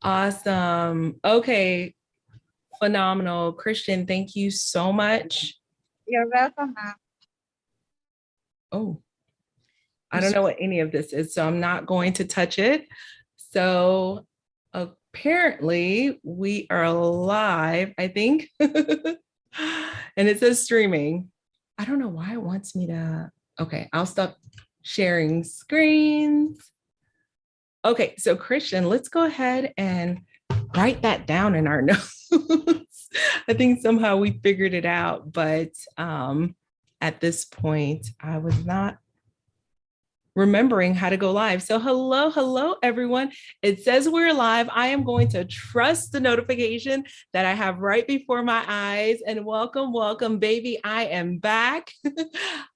Awesome. Okay, phenomenal. Christian, thank you so much. You're welcome, ma'am. Oh, I don't know what any of this is, so I'm not going to touch it. So apparently we are live, I think. And it says streaming. I don't know why it wants me to. Okay, I'll stop sharing screens. Okay, so Christian, let's go ahead and write that down in our notes. I think somehow we figured it out, but at this point, I was not remembering how to go live. So hello, everyone. It says we're live. I am going to trust the notification that I have right before my eyes. And welcome, baby. I am back.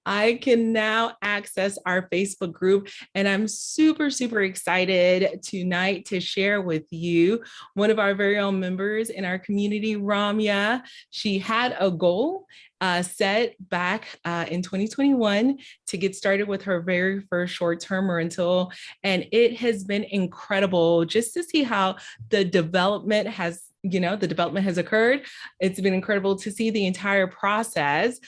I can now access our Facebook group, and I'm super excited tonight to share with you one of our very own members in our community, Ramya. She had a goal set back in 2021 to get started with her very first short-term rental. And it has been incredible just to see how the development has occurred. It's been incredible to see the entire process.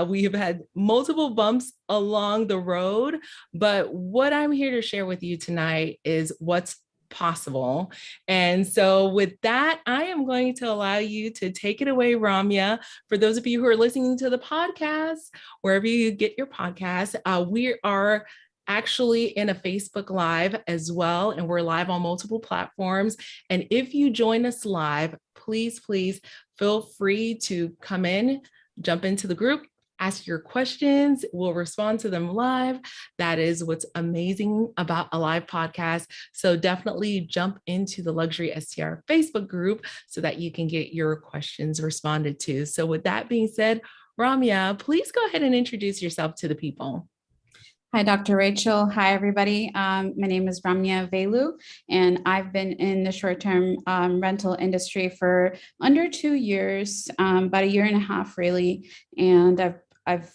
We have had multiple bumps along the road, but what I'm here to share with you tonight is what's possible. And so with that, I am going to allow you to take it away, Ramya. For those of you who are listening to the podcast, wherever you get your podcast, we are actually in a Facebook Live as well, and we're live on multiple platforms. And if you join us live, please feel free to come in, jump into the group, ask your questions. We'll respond to them live. That is what's amazing about a live podcast. So definitely jump into the Luxury STR Facebook group so that you can get your questions responded to. So with that being said, Ramya, please go ahead and introduce yourself to the people. Hi, Dr. Rachel. Hi, everybody. My name is Ramya Velu, and I've been in the short-term rental industry for under 2 years, about a year and a half, really. And I've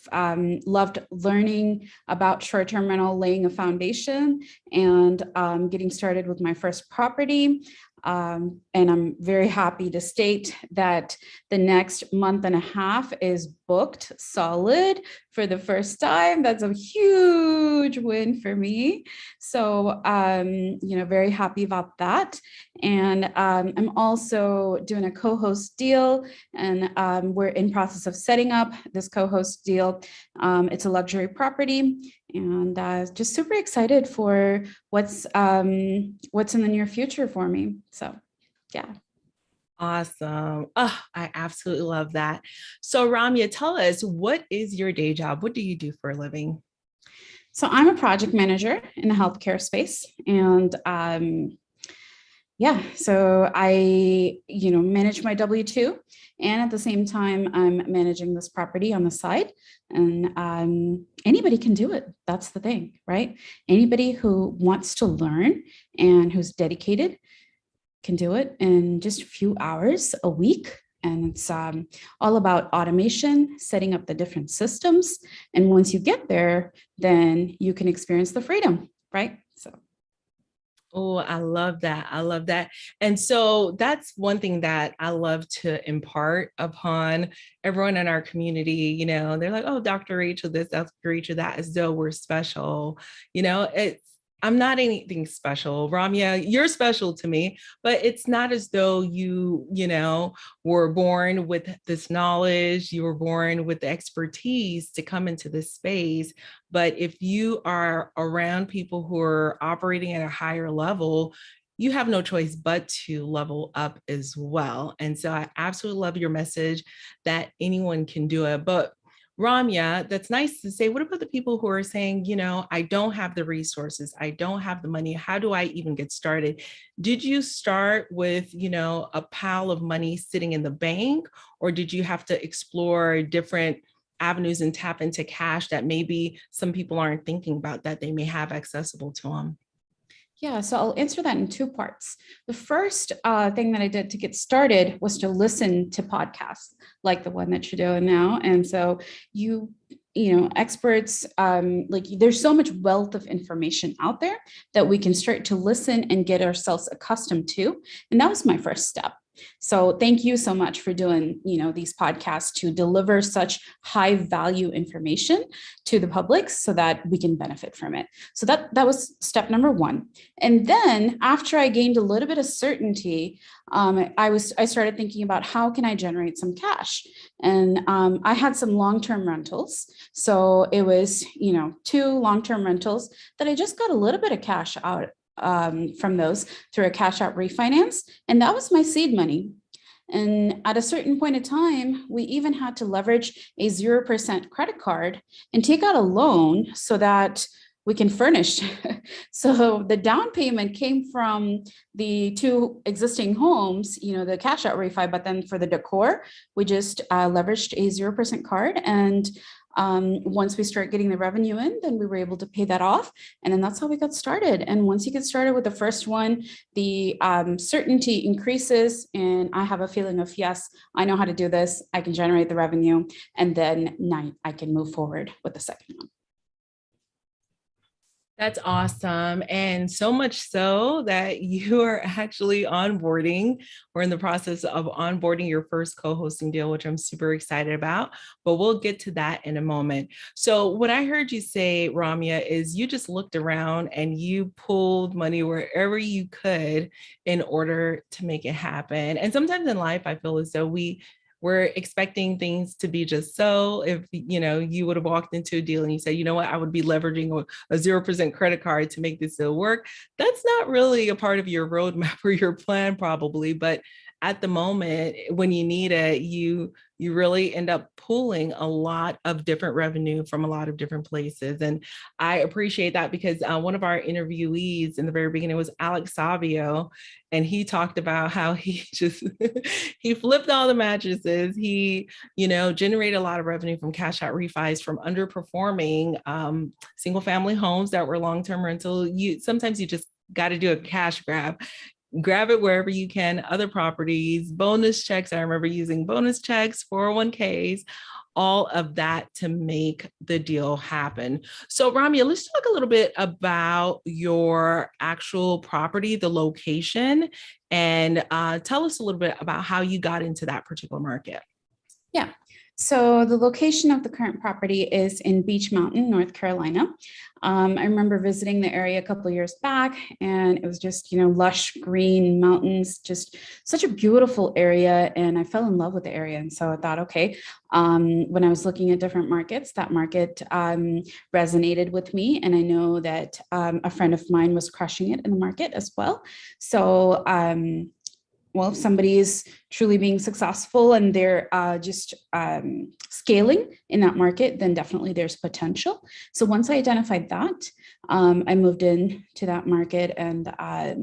loved learning about short-term rental, laying a foundation, and getting started with my first property. And I'm very happy to state that the next month and a half is booked solid for the first time. That's a huge win for me. So, very happy about that. And I'm also doing a co-host deal, and we're in process of setting up this co-host deal. It's a luxury property, and just super excited for what's in the near future for me. So, yeah. Awesome. Oh, I absolutely love that. So Ramya, tell us, what is your day job? What do you do for a living? So I'm a project manager in the healthcare space, and so I, manage my W-2, and at the same time, I'm managing this property on the side. And anybody can do it. That's the thing, right? Anybody who wants to learn and who's dedicated can do it in just a few hours a week. And it's all about automation, setting up the different systems. And once you get there, then you can experience the freedom, right? So. Oh, I love that. I love that. And so that's one thing that I love to impart upon everyone in our community. They're like, oh, Dr. Rachel, this, Dr. Rachel, that, as though we're special. I'm not anything special. Ramya, you're special to me, but it's not as though you were born with this knowledge, you were born with the expertise to come into this space. But if you are around people who are operating at a higher level, you have no choice but to level up as well. And so I absolutely love your message that anyone can do it. But Ramya, that's nice to say. What about the people who are saying, I don't have the resources, I don't have the money. How do I even get started? Did you start with, a pile of money sitting in the bank, or did you have to explore different avenues and tap into cash that maybe some people aren't thinking about that they may have accessible to them? Yeah, so I'll answer that in two parts. The first thing that I did to get started was to listen to podcasts like the one that you're doing now. And so you experts, like there's so much wealth of information out there that we can start to listen and get ourselves accustomed to. And that was my first step. So thank you so much for doing, these podcasts to deliver such high value information to the public so that we can benefit from it. So that was step number one. And then after I gained a little bit of certainty, I started thinking about how can I generate some cash? And I had some long-term rentals. So it was, 2 long-term rentals that I just got a little bit of cash out from those through a cash out refinance. And that was my seed money. And at a certain point in time, we even had to leverage a 0% credit card and take out a loan so that we can furnish. So the down payment came from the 2 existing homes, the cash out refi, but then for the decor, we just leveraged a 0% card. And once we start getting the revenue in, then we were able to pay that off. And then that's how we got started. And once you get started with the first one, the certainty increases. And I have a feeling of, yes, I know how to do this. I can generate the revenue. And then now I can move forward with the second one. That's awesome. And so much so that you are actually onboarding. We're in the process of onboarding your first co-hosting deal, which I'm super excited about, but we'll get to that in a moment. So what I heard you say, Ramya, is you just looked around and you pulled money wherever you could in order to make it happen. And sometimes in life, I feel as though we're expecting things to be just so. If you would have walked into a deal and you say, you know what, I would be leveraging a 0% credit card to make this deal work. That's not really a part of your roadmap or your plan, probably. But at the moment, when you need it, you really end up pulling a lot of different revenue from a lot of different places. And I appreciate that because one of our interviewees in the very beginning was Alex Savio. And he talked about how he just, he flipped all the mattresses. He, generated a lot of revenue from cash out refis from underperforming single family homes that were long-term rental. Sometimes you just got to do a cash grab it wherever you can, other properties, bonus checks. I remember using bonus checks, 401ks, all of that to make the deal happen. So Ramya, let's talk a little bit about your actual property, the location, and tell us a little bit about how you got into that particular market. Yeah. So the location of the current property is in Beach Mountain, North Carolina. I remember visiting the area a couple of years back, and it was just, lush green mountains, just such a beautiful area. And I fell in love with the area. And so I thought, okay, when I was looking at different markets, that market resonated with me. And I know that a friend of mine was crushing it in the market as well. So if somebody is truly being successful and they're just scaling in that market, then definitely there's potential. So once I identified that, I moved in to that market and I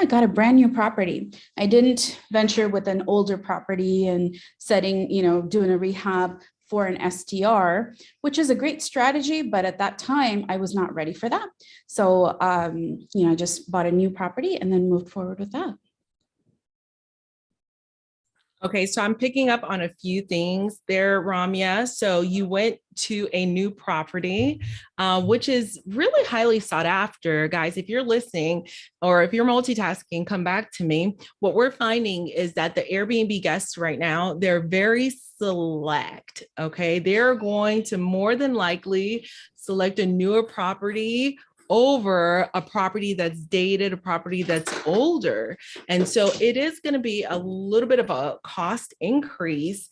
got a brand new property. I didn't venture with an older property and doing a rehab for an STR, which is a great strategy, but at that time I was not ready for that. So, I just bought a new property and then moved forward with that. Okay, so I'm picking up on a few things there, Ramya. So you went to a new property, which is really highly sought after. Guys, if you're listening or if you're multitasking, come back to me. What we're finding is that the Airbnb guests right now, they're very select, okay? They're going to more than likely select a newer property over a property that's dated, a property that's older. And so it is going to be a little bit of a cost increase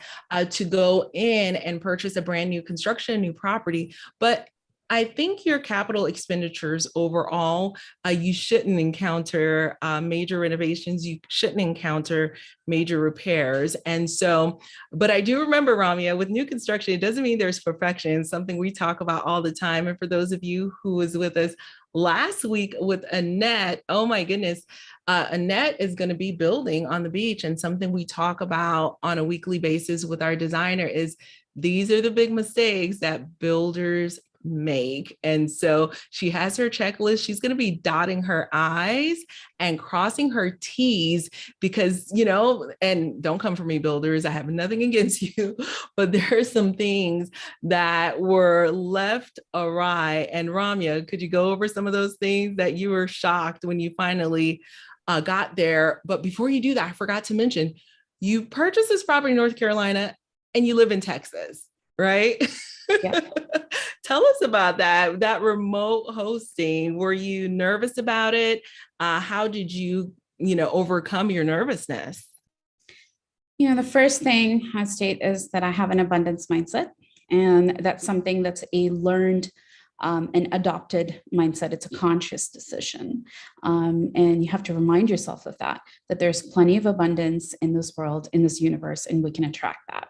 to go in and purchase a brand new construction, new property. But I think your capital expenditures overall, you shouldn't encounter major renovations. You shouldn't encounter major repairs. And so, but I do remember, Ramya, with new construction, it doesn't mean there's perfection, something we talk about all the time. And for those of you who was with us last week with Annette, oh my goodness, Annette is going to be building on the beach. And something we talk about on a weekly basis with our designer is these are the big mistakes that builders make. And so she has her checklist. She's going to be dotting her I's and crossing her T's because, and don't come for me, builders, I have nothing against you, but there are some things that were left awry. And Ramya, could you go over some of those things that you were shocked when you finally got there? But before you do that, I forgot to mention, you purchased this property in North Carolina and you live in Texas, right? Yeah. Tell us about that remote hosting. Were you nervous about it? How did you, overcome your nervousness? The first thing I state is that I have an abundance mindset, and that's something that's a learned an adopted mindset. It's a conscious decision. And you have to remind yourself of that there's plenty of abundance in this world, in this universe, and we can attract that.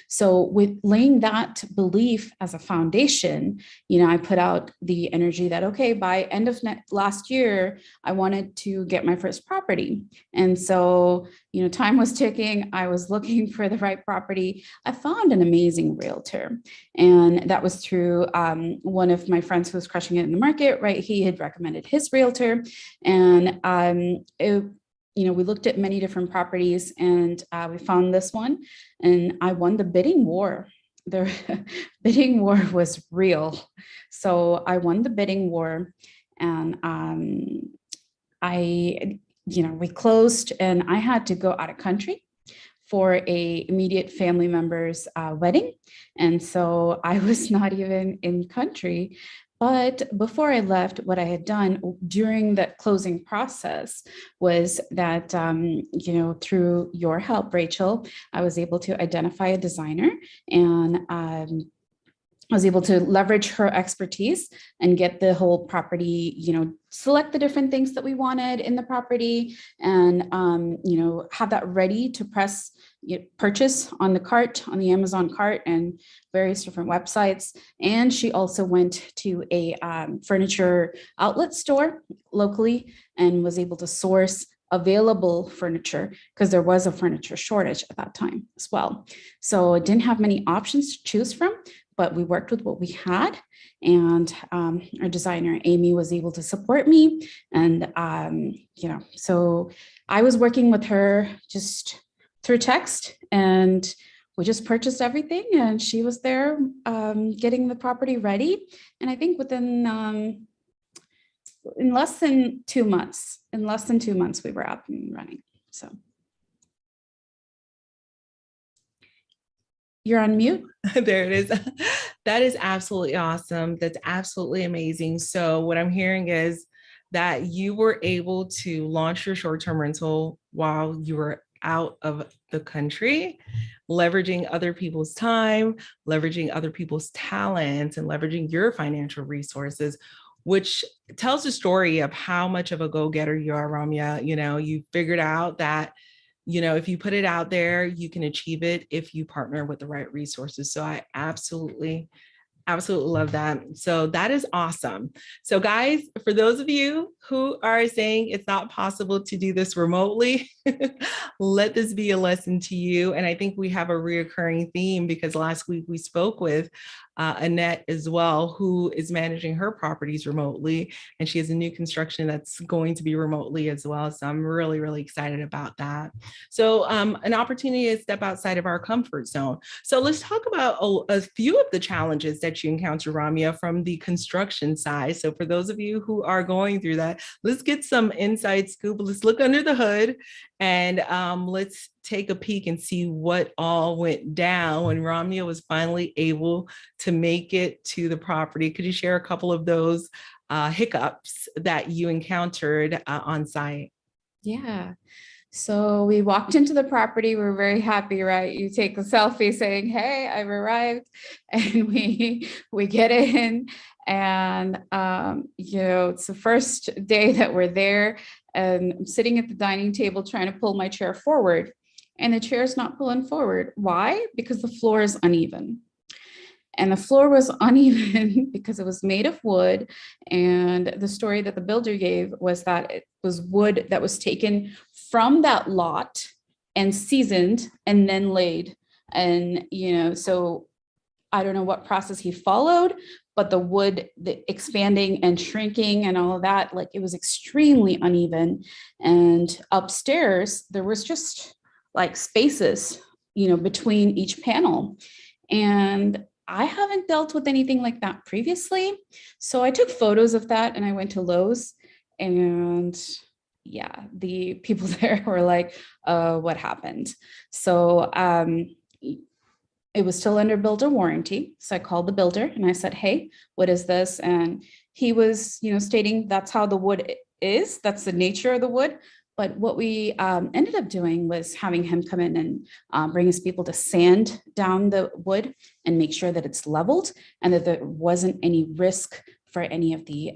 So with laying that belief as a foundation, I put out the energy that, okay, by end of last year, I wanted to get my first property. And so, time was ticking. I was looking for the right property. I found an amazing realtor. And that was through one of my friends who was crushing it in the market, right? He had recommended his realtor. And we looked at many different properties, and we found this one, and I won the bidding war. The bidding war was real. So I won the bidding war, and we closed, and I had to go out of country for a immediate family member's wedding. And so I was not even in country. But before I left, what I had done during that closing process was that, through your help, Rachel, I was able to identify a designer, and I was able to leverage her expertise and get the whole property, select the different things that we wanted in the property, and, have that ready to purchase on the cart, on the Amazon cart and various different websites. And she also went to a furniture outlet store locally and was able to source available furniture, because there was a furniture shortage at that time as well. So it didn't have many options to choose from, but we worked with what we had, and our designer, Amy, was able to support me. And, so I was working with her just through text, and we just purchased everything, and she was there getting the property ready. And I think in less than 2 months, we were up and running. So. You're on mute. There it is. That is absolutely awesome. That's absolutely amazing. So what I'm hearing is that you were able to launch your short-term rental while you were out of the country, leveraging other people's time, leveraging other people's talents, and leveraging your financial resources, which tells a story of how much of a go-getter you are, Ramya. You figured out that if you put it out there, you can achieve it if you partner with the right resources. So I absolutely love that. So that is awesome. So guys, for those of you who are saying it's not possible to do this remotely, let this be a lesson to you. And I think we have a reoccurring theme, because last week we spoke with Annette as well, who is managing her properties remotely, and she has a new construction that's going to be remotely as well. So I'm really, really excited about that. So an opportunity to step outside of our comfort zone. So let's talk about a few of the challenges that you encounter, Ramya, from the construction side. So for those of you who are going through that, let's get some inside scoop. Let's look under the hood, and let's take a peek and see what all went down when Ramya was finally able to make it to the property. Could you share a couple of those hiccups that you encountered on site? Yeah. So we walked into the property. We're very happy, right? You take a selfie saying, "Hey, I've arrived," and we get in, and it's the first day that we're there, and I'm sitting at the dining table trying to pull my chair forward, and the chair is not pulling forward. Why? Because the floor is uneven. And the floor was uneven because it was made of wood. And the story that the builder gave was that it was wood that was taken from that lot and seasoned and then laid. And, so I don't know what process he followed, but the wood, the expanding and shrinking and all of that, like it was extremely uneven. And upstairs, there was just like spaces, between each panel. And I haven't dealt with anything like that previously. So I took photos of that and I went to Lowe's, and yeah, the people there were like, what happened? So it was still under builder warranty. So I called the builder and I said, hey, what is this? And he was, stating that's how the wood is. That's the nature of the wood. But what we ended up doing was having him come in and bring his people to sand down the wood and make sure that it's leveled and that there wasn't any risk for any of the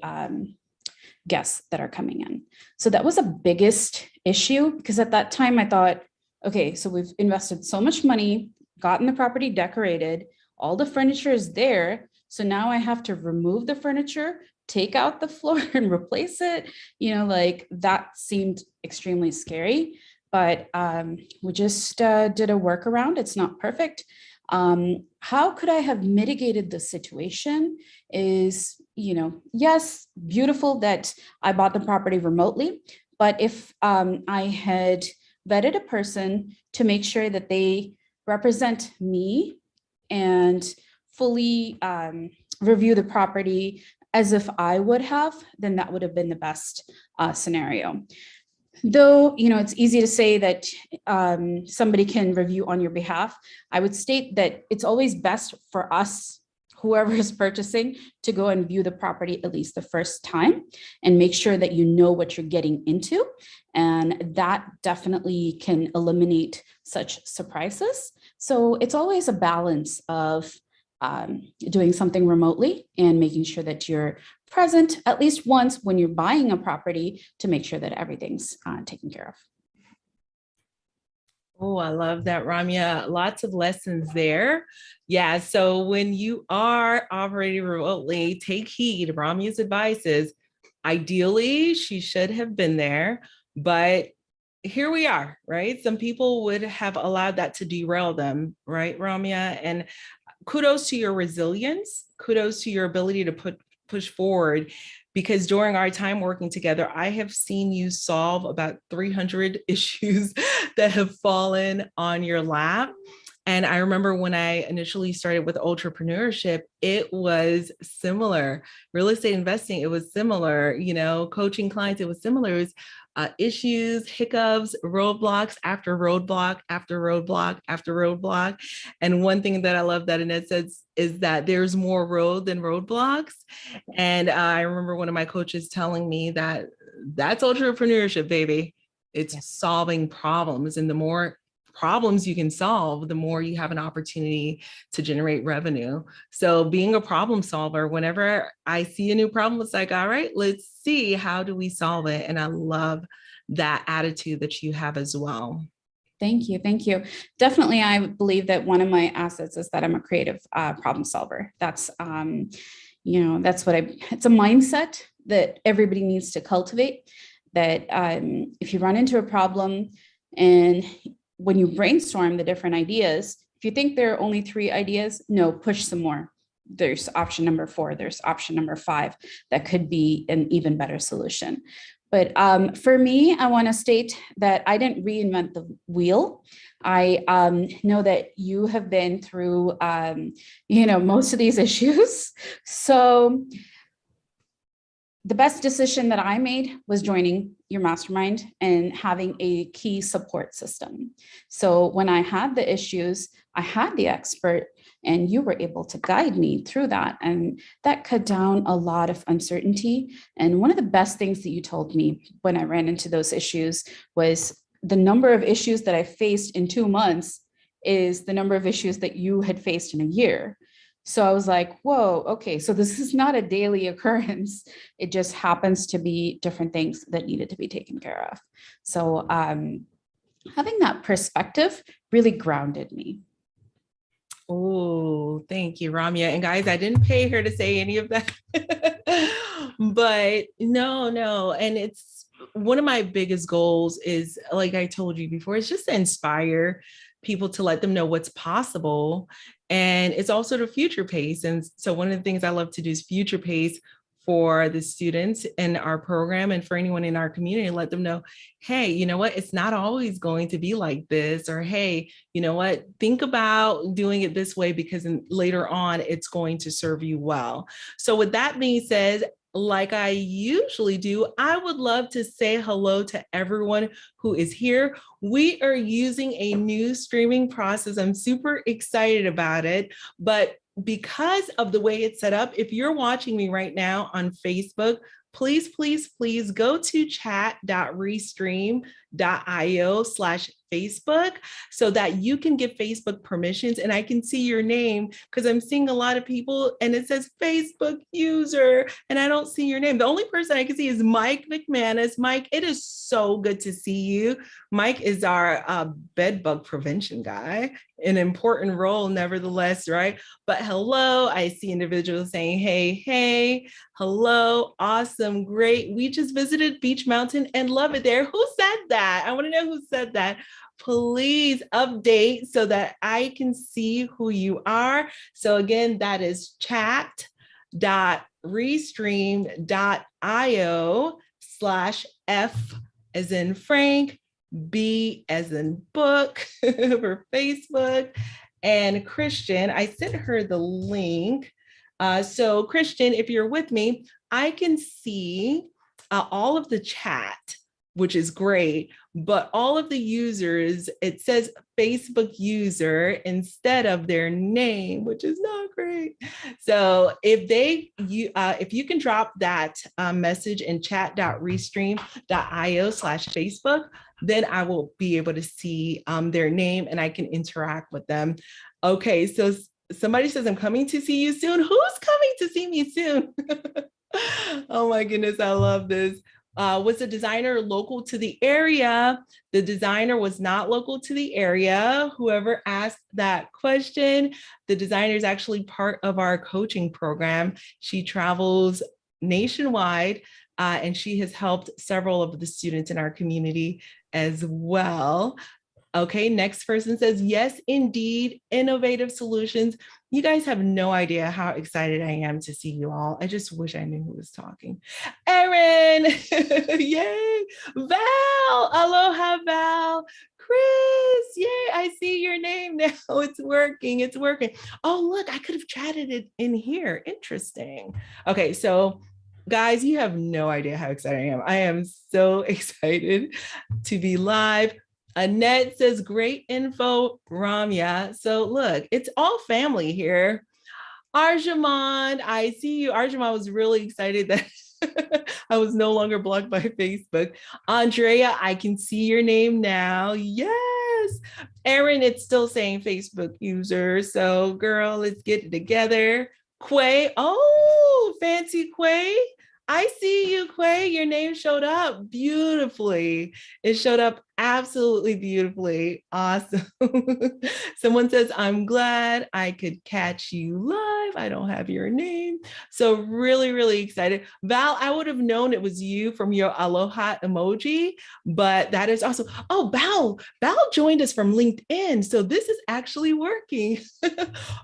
guests that are coming in. So that was the biggest issue, because at that time I thought, okay, so we've invested so much money, gotten the property decorated, all the furniture is there. So now I have to remove the furniture, take out the floor and replace it. Like that seemed extremely scary, but we just did a workaround. It's not perfect. How could I have mitigated the situation is, yes, beautiful that I bought the property remotely, but if I had vetted a person to make sure that they represent me and fully review the property as if I would have, then that would have been the best scenario. Though, it's easy to say that somebody can review on your behalf. I would state that it's always best for us, whoever is purchasing, to go and view the property at least the first time and make sure that you know what you're getting into. And that definitely can eliminate such surprises. So it's always a balance of doing something remotely and making sure that you're present at least once when you're buying a property to make sure that everything's taken care of. Oh, I love that, Ramya. Lots of lessons there. Yeah. So when you are operating remotely, take heed. Ramya's advice is ideally she should have been there, but here we are, right? Some people would have allowed that to derail them, right, Ramya? And kudos to your resilience, kudos to your ability to push forward, because during our time working together, I have seen you solve about 300 issues that have fallen on your lap. And I remember when I initially started with entrepreneurship, it was similar. Real estate investing, it was similar. Coaching clients, it was similar. It was issues, hiccups, roadblocks after roadblock after roadblock after roadblock. And one thing that I love that Annette says is that there's more road than roadblocks. And I remember one of my coaches telling me that that's entrepreneurship, baby. It's solving problems. And the more problems you can solve, the more you have an opportunity to generate revenue. So being a problem solver, whenever I see a new problem, it's like, all right, let's see, how do we solve it? And I love that attitude that you have as well. Thank you. Thank you. Definitely. I believe that one of my assets is that I'm a creative problem solver. That's, that's what it's a mindset that everybody needs to cultivate, that if you run into a problem and when you brainstorm the different ideas, if you think there are only 3 ideas, no, push some more. There's option number 4, there's option number 5 that could be an even better solution. But for me, I want to state that I didn't reinvent the wheel. I know that you have been through, most of these issues. So the best decision that I made was joining your mastermind and having a key support system. So when I had the issues, I had the expert and you were able to guide me through that. And that cut down a lot of uncertainty. And one of the best things that you told me when I ran into those issues was the number of issues that I faced in 2 months is the number of issues that you had faced in a year. So I was like, whoa, okay, so this is not a daily occurrence. It just happens to be different things that needed to be taken care of. So having that perspective really grounded me. Oh, thank you, Ramya. And guys, I didn't pay her to say any of that. But no. And it's one of my biggest goals is, like I told you before, it's just to inspire people to let them know what's possible. And it's also the future pace. And so one of the things I love to do is future pace for the students in our program and for anyone in our community, let them know, hey, you know what, it's not always going to be like this, or hey, you know what, think about doing it this way because later on it's going to serve you well. So with that being said, like I usually do, I would love to say hello to everyone who is here. We are using a new streaming process. I'm super excited about it, but because of the way it's set up, if you're watching me right now on Facebook, please, please, please go to chat.restream.io/Facebook so that you can give Facebook permissions and I can see your name, because I'm seeing a lot of people and it says Facebook user and I don't see your name. The only person I can see is Mike McManus. Mike, it is so good to see you. Mike is our bed bug prevention guy, an important role nevertheless, right? But hello, I see individuals saying, hey, hey, hello, awesome, great. We just visited Beach Mountain and love it there. Who said that? I want to know who said that. Please update so that I can see who you are. So again, that is chat.restream.io/F as in Frank, B as in book for Facebook. And Christian, I sent her the link. So Christian, if you're with me, I can see all of the chat, which is great, but all of the users, it says Facebook user instead of their name, which is not great. So if you can drop that message in chat.restream.io/Facebook, then I will be able to see their name and I can interact with them. Okay, so somebody says, I'm coming to see you soon. Who's coming to see me soon? Oh my goodness, I love this. Was the designer local to the area? The designer was not local to the area. Whoever asked that question, the designer is actually part of our coaching program. She travels nationwide and she has helped several of the students in our community as well. Okay, next person says, yes, indeed, innovative solutions. You guys have no idea how excited I am to see you all. I just wish I knew who was talking. Erin, yay. Val, aloha, Val. Chris, yay, I see your name now. It's working, it's working. Oh, look, I could have chatted it in here. Interesting. Okay, so guys, you have no idea how excited I am. I am so excited to be live. Annette says, great info, Ramya. So look, it's all family here. Arjumand, I see you. Arjumand was really excited that I was no longer blocked by Facebook. Andrea, I can see your name now. Yes. Erin, it's still saying Facebook user. So girl, let's get it together. Quay, oh, fancy Quay. I see you, Quay. Your name showed up beautifully. It showed up absolutely beautifully. Awesome. Someone says, I'm glad I could catch you live. I don't have your name. So really, really excited. Val, I would have known it was you from your aloha emoji, but that is awesome. Oh, Val joined us from LinkedIn. So this is actually working.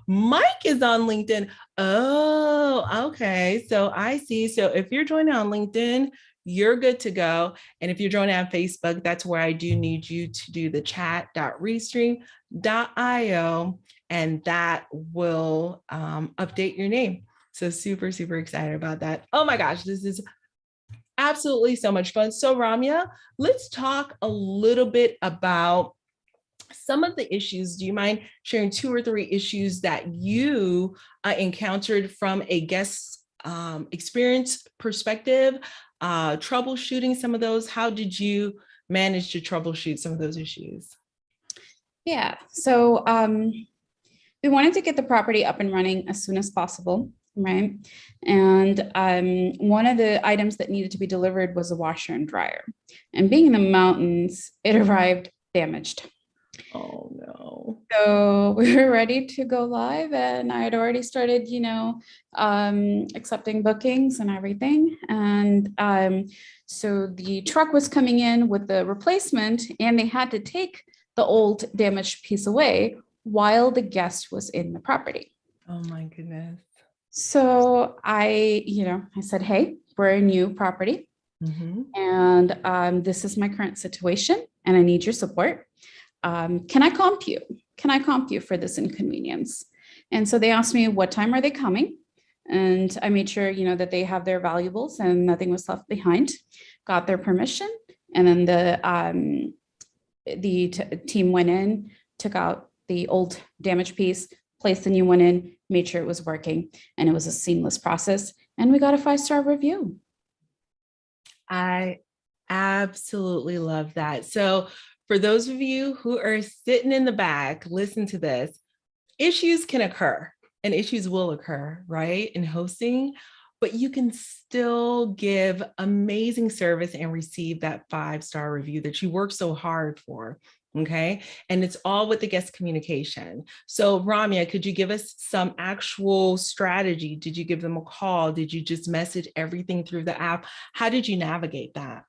Mike is on LinkedIn. Oh, okay. So I see. So if you're joining on LinkedIn, you're good to go. And if you're joining on Facebook, that's where I do need you to do the chat.restream.io, and that will update your name. So super, super excited about that. Oh my gosh, this is absolutely so much fun. So Ramya, let's talk a little bit about some of the issues. Do you mind sharing 2 or 3 issues that you encountered from a guest experience perspective, troubleshooting some of those? How did you manage to troubleshoot some of those issues? Yeah, so we wanted to get the property up and running as soon as possible, right? And one of the items that needed to be delivered was a washer and dryer. And being in the mountains, it arrived damaged. Oh no. So we were ready to go live, and I had already started, accepting bookings and everything. And so the truck was coming in with the replacement, and they had to take the old damaged piece away while the guest was in the property. Oh my goodness. So I said, hey, we're a new property. Mm-hmm. And this is my current situation, and I need your support. Can I comp you? Can I comp you for this inconvenience? And so they asked me, what time are they coming? And I made sure, that they have their valuables and nothing was left behind, got their permission. And then the team went in, took out the old damaged piece, placed the new one in, made sure it was working, and it was a seamless process. And we got a 5-star review. I absolutely love that. So for those of you who are sitting in the back, listen to this. Issues can occur and issues will occur, right, in hosting, but you can still give amazing service and receive that 5-star review that you work so hard for. Okay. And it's all with the guest communication. So Ramya, could you give us some actual strategy? Did you give them a call? Did you just message everything through the app? How did you navigate that?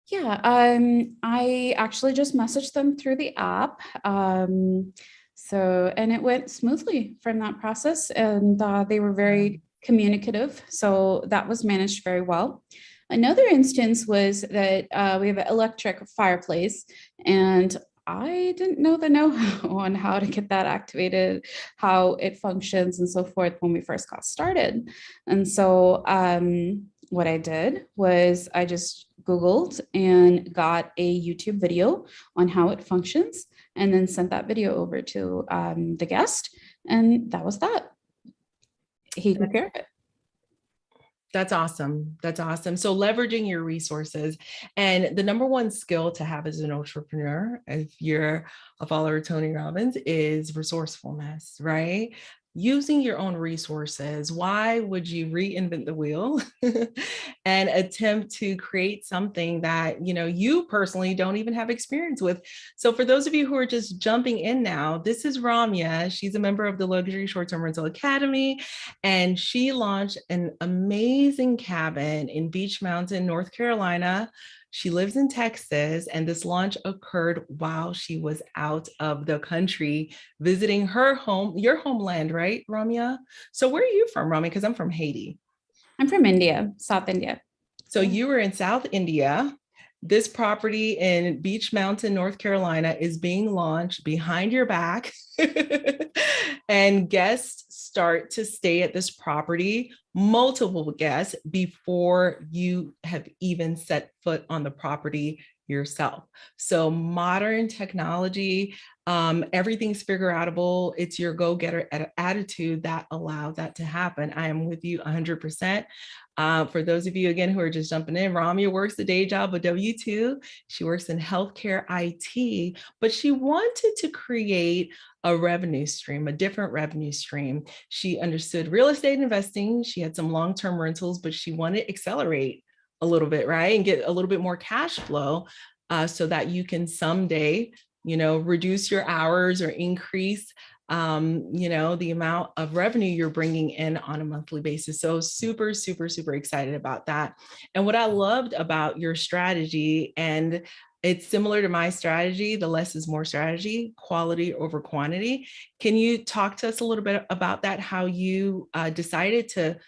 Yeah, I actually just messaged them through the app. And it went smoothly from that process, and they were very communicative. So that was managed very well. Another instance was that we have an electric fireplace, and I didn't know the know-how on how to get that activated, how it functions, and so forth when we first got started. And so what I did was I just Googled and got a YouTube video on how it functions, and then sent that video over to the guest, and that was that. He took care of it. That's awesome. That's awesome. So leveraging your resources, and the number one skill to have as an entrepreneur, if you're a follower of Tony Robbins, is resourcefulness, right? Using your own resources. Why would you reinvent the wheel and attempt to create something that, you personally don't even have experience with? So for those of you who are just jumping in now, this is Ramya. She's a member of the Luxury Short-Term Rental Academy, and she launched an amazing cabin in Beach Mountain, North Carolina. She lives in Texas, and this launch occurred while she was out of the country visiting her home, your homeland, right, Ramya? So where are you from, Ramya? Because I'm from Haiti. I'm from India, South India. So you were in South India. This property in Beach Mountain, North Carolina is being launched behind your back. And guests start to stay at this property, multiple guests, before you have even set foot on the property yourself. So modern technology, everything's figure outable. It's your go-getter attitude that allowed that to happen. I am with you 100%. For those of you, again, who are just jumping in, Ramya works a day job with W-2. She works in healthcare IT, but she wanted to create a revenue stream, a different revenue stream. She understood real estate investing. She had some long-term rentals, but she wanted to accelerate a little bit, right? And get a little bit more cash flow so that you can someday, reduce your hours or increase the amount of revenue you're bringing in on a monthly basis. So super, super, super excited about that. And what I loved about your strategy, and it's similar to my strategy, the less is more strategy, quality over quantity. Can you talk to us a little bit about that, how you decided to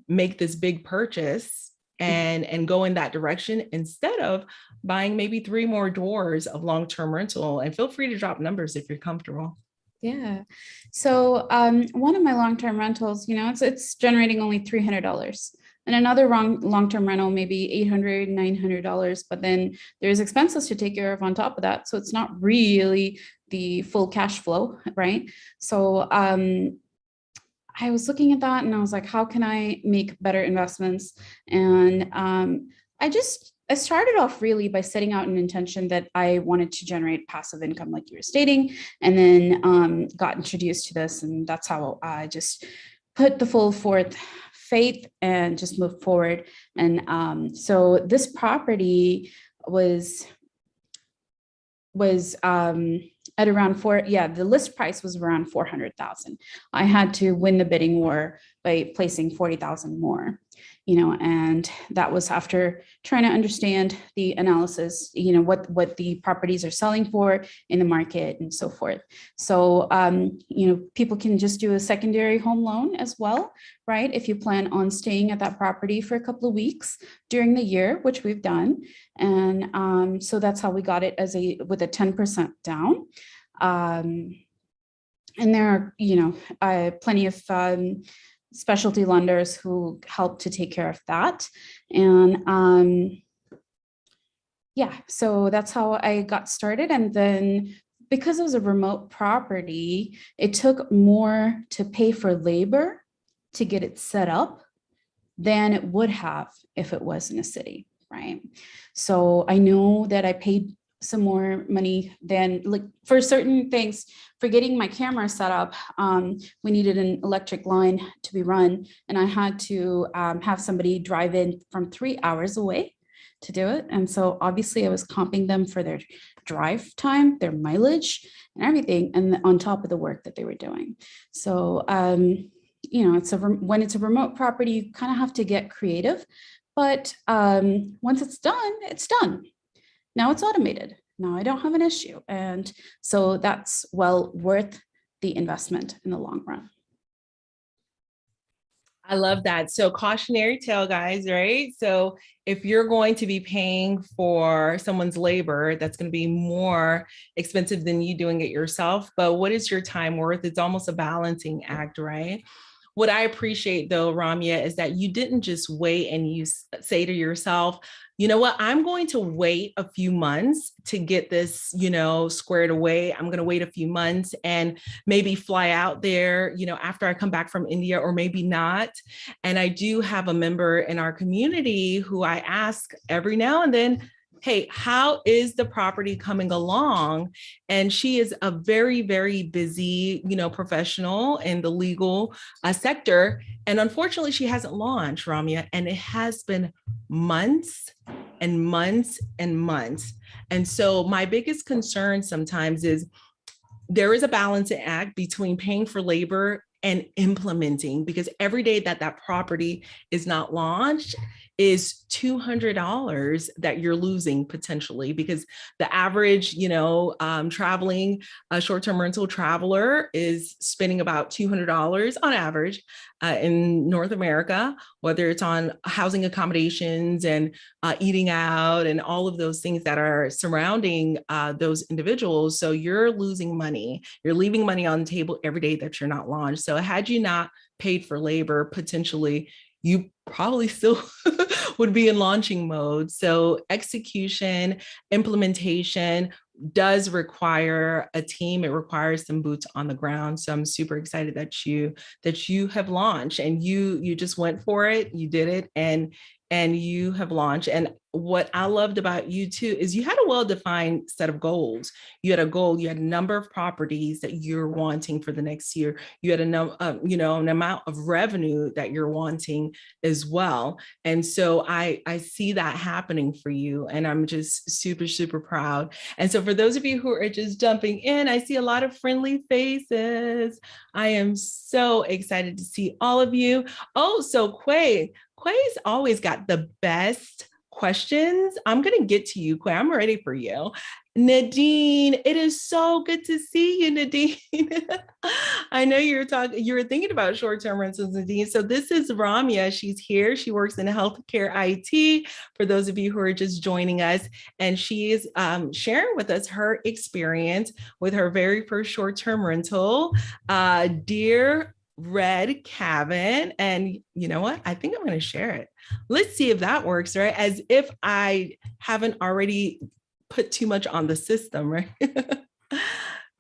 make this big purchase and go in that direction instead of buying maybe 3 more doors of long-term rental? And feel free to drop numbers if you're comfortable. Yeah. So one of my long-term rentals, it's generating only $300. And another long-term rental, maybe $800, $900. But then there's expenses to take care of on top of that. So it's not really the full cash flow, right? So I was looking at that and I was like, how can I make better investments? And I started off really by setting out an intention that I wanted to generate passive income, like you were stating, and then got introduced to this. And that's how I just put the full forth faith and just moved forward. And so this property was at around the list price was around 400,000. I had to win the bidding war by placing 40,000 more. and that was after trying to understand the analysis, what the properties are selling for in the market and so forth. So, people can just do a secondary home loan as well, right? If you plan on staying at that property for a couple of weeks during the year, which we've done. And so that's how we got it with a 10% down. And there are, plenty of specialty lenders who help to take care of that. And yeah, so that's how I got started. And then because it was a remote property, it took more to pay for labor to get it set up than it would have if it was in a city, right? So I know that I paid some more money than, like, for certain things. For getting my camera set up, we needed an electric line to be run, and I had to have somebody drive in from 3 hours away to do it. And so obviously I was comping them for their drive time, their mileage and everything, and on top of the work that they were doing. So when it's a remote property, you kind of have to get creative, but once it's done, it's done. Now it's automated. Now I don't have an issue. And so that's well worth the investment in the long run. I love that. So cautionary tale, guys, right? So if you're going to be paying for someone's labor, that's going to be more expensive than you doing it yourself. But what is your time worth? It's almost a balancing act, right? What I appreciate though, Ramya, is that you didn't just wait and you say to yourself, you know what, I'm going to wait a few months to get this, squared away. I'm going to wait a few months and maybe fly out there, after I come back from India, or maybe not. And I do have a member in our community who I ask every now and then, hey, how is the property coming along? And she is a very, very busy, professional in the legal sector. And unfortunately, she hasn't launched, Ramya, and it has been months and months and months. And so my biggest concern sometimes is there is a balancing act between paying for labor and implementing, because every day that that property is not launched is $200 that you're losing potentially, because the average, traveling short-term rental traveler is spending about $200 on average in North America, whether it's on housing accommodations and eating out and all of those things that are surrounding those individuals. So you're losing money. You're leaving money on the table every day that you're not launched. So had you not paid for labor, potentially, you probably still would be in launching mode. So execution, implementation does require a team. It requires some boots on the ground. So I'm super excited that you have launched, and you just went for it. You did it, and you have launched. And what I loved about you too is you had a well-defined set of goals. You had a goal, you had a number of properties that you're wanting for the next year. You had an amount of revenue that you're wanting as well. And so I see that happening for you, and I'm just super, super proud. And so for those of you who are just jumping in, I see a lot of friendly faces. I am so excited to see all of you. Oh, so Quay's always got the best questions. I'm going to get to you, Quay. I'm ready for you. Nadine, it is so good to see you, Nadine. I know you were thinking about short-term rentals, Nadine. So this is Ramya. She's here. She works in healthcare IT, for those of you who are just joining us. And she is sharing with us her experience with her very first short-term rental, Dear Red Cabin. And you know what? I think I'm going to share it. Let's see if that works, right? As if I haven't already put too much on the system, right?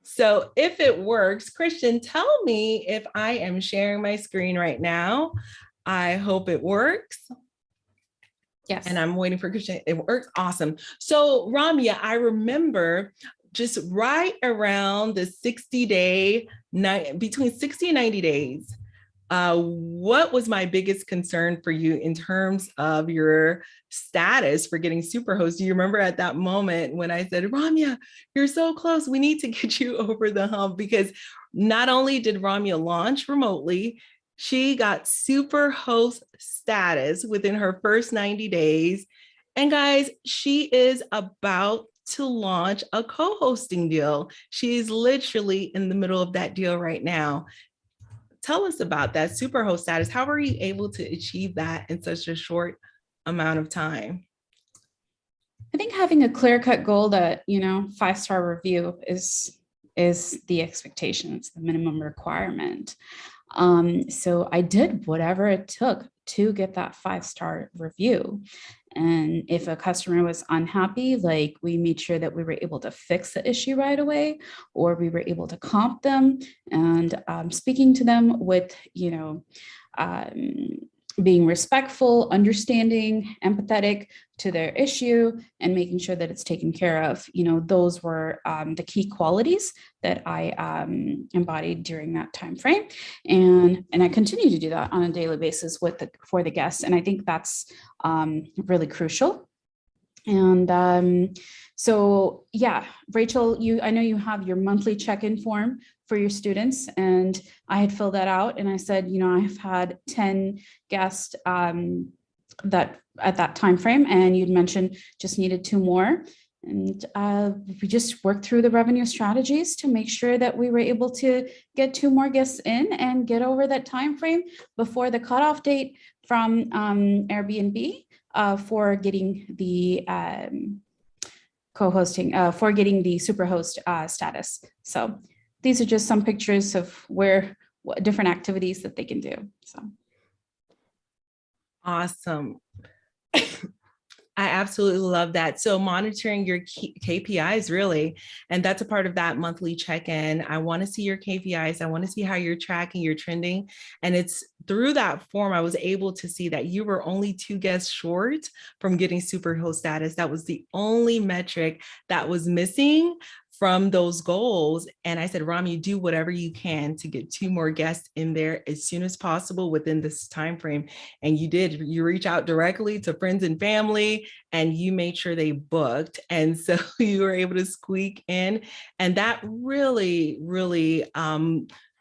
So if it works, Christian, tell me if I am sharing my screen right now. I hope it works. Yes. And I'm waiting for Christian. It works. Awesome. So Ramya, I remember just right around the 60-day, between 60 and 90 days, what was my biggest concern for you in terms of your status for getting Superhost? Do you remember at that moment when I said, Ramya, you're so close, we need to get you over the hump? Because not only did Ramya launch remotely, She got super host status within her first 90 days. And guys, she is about to launch a co-hosting deal. She's literally in the middle of that deal right now. Tell us about that superhost status. How were you able to achieve that in such a short amount of time? I think having a clear-cut goal that, 5-star review is the expectation, it's the minimum requirement. So I did whatever it took to get that 5-star review. And if a customer was unhappy, like, we made sure that we were able to fix the issue right away, or we were able to comp them, and speaking to them with, um, being respectful, understanding, empathetic to their issue, and making sure that it's taken care of. Those were the key qualities that I embodied during that time frame, and I continue to do that on a daily basis for the guests. And I think that's really crucial. And so, yeah, Rachel, I know you have your monthly check-in form for your students, and I had filled that out, and I said, I've had 10 guests that at that time frame, and you'd mentioned just needed 2 more. And we just worked through the revenue strategies to make sure that we were able to get 2 more guests in and get over that time frame before the cutoff date from Airbnb for getting the co-hosting, for getting the superhost status. So these are just some pictures of what different activities that they can do. So Awesome. I absolutely love that. So monitoring your KPIs, really, and that's a part of that monthly check-in. I want to see your KPIs. I want to see how you're tracking, you're trending. And it's through that form, I was able to see that you were only 2 guests short from getting superhost status. That was the only metric that was missing from those goals. And I said, Ramya, do whatever you can to get 2 more guests in there as soon as possible within this time frame. And you did. You reach out directly to friends and family, and you made sure they booked. And so you were able to squeak in. And that really, really,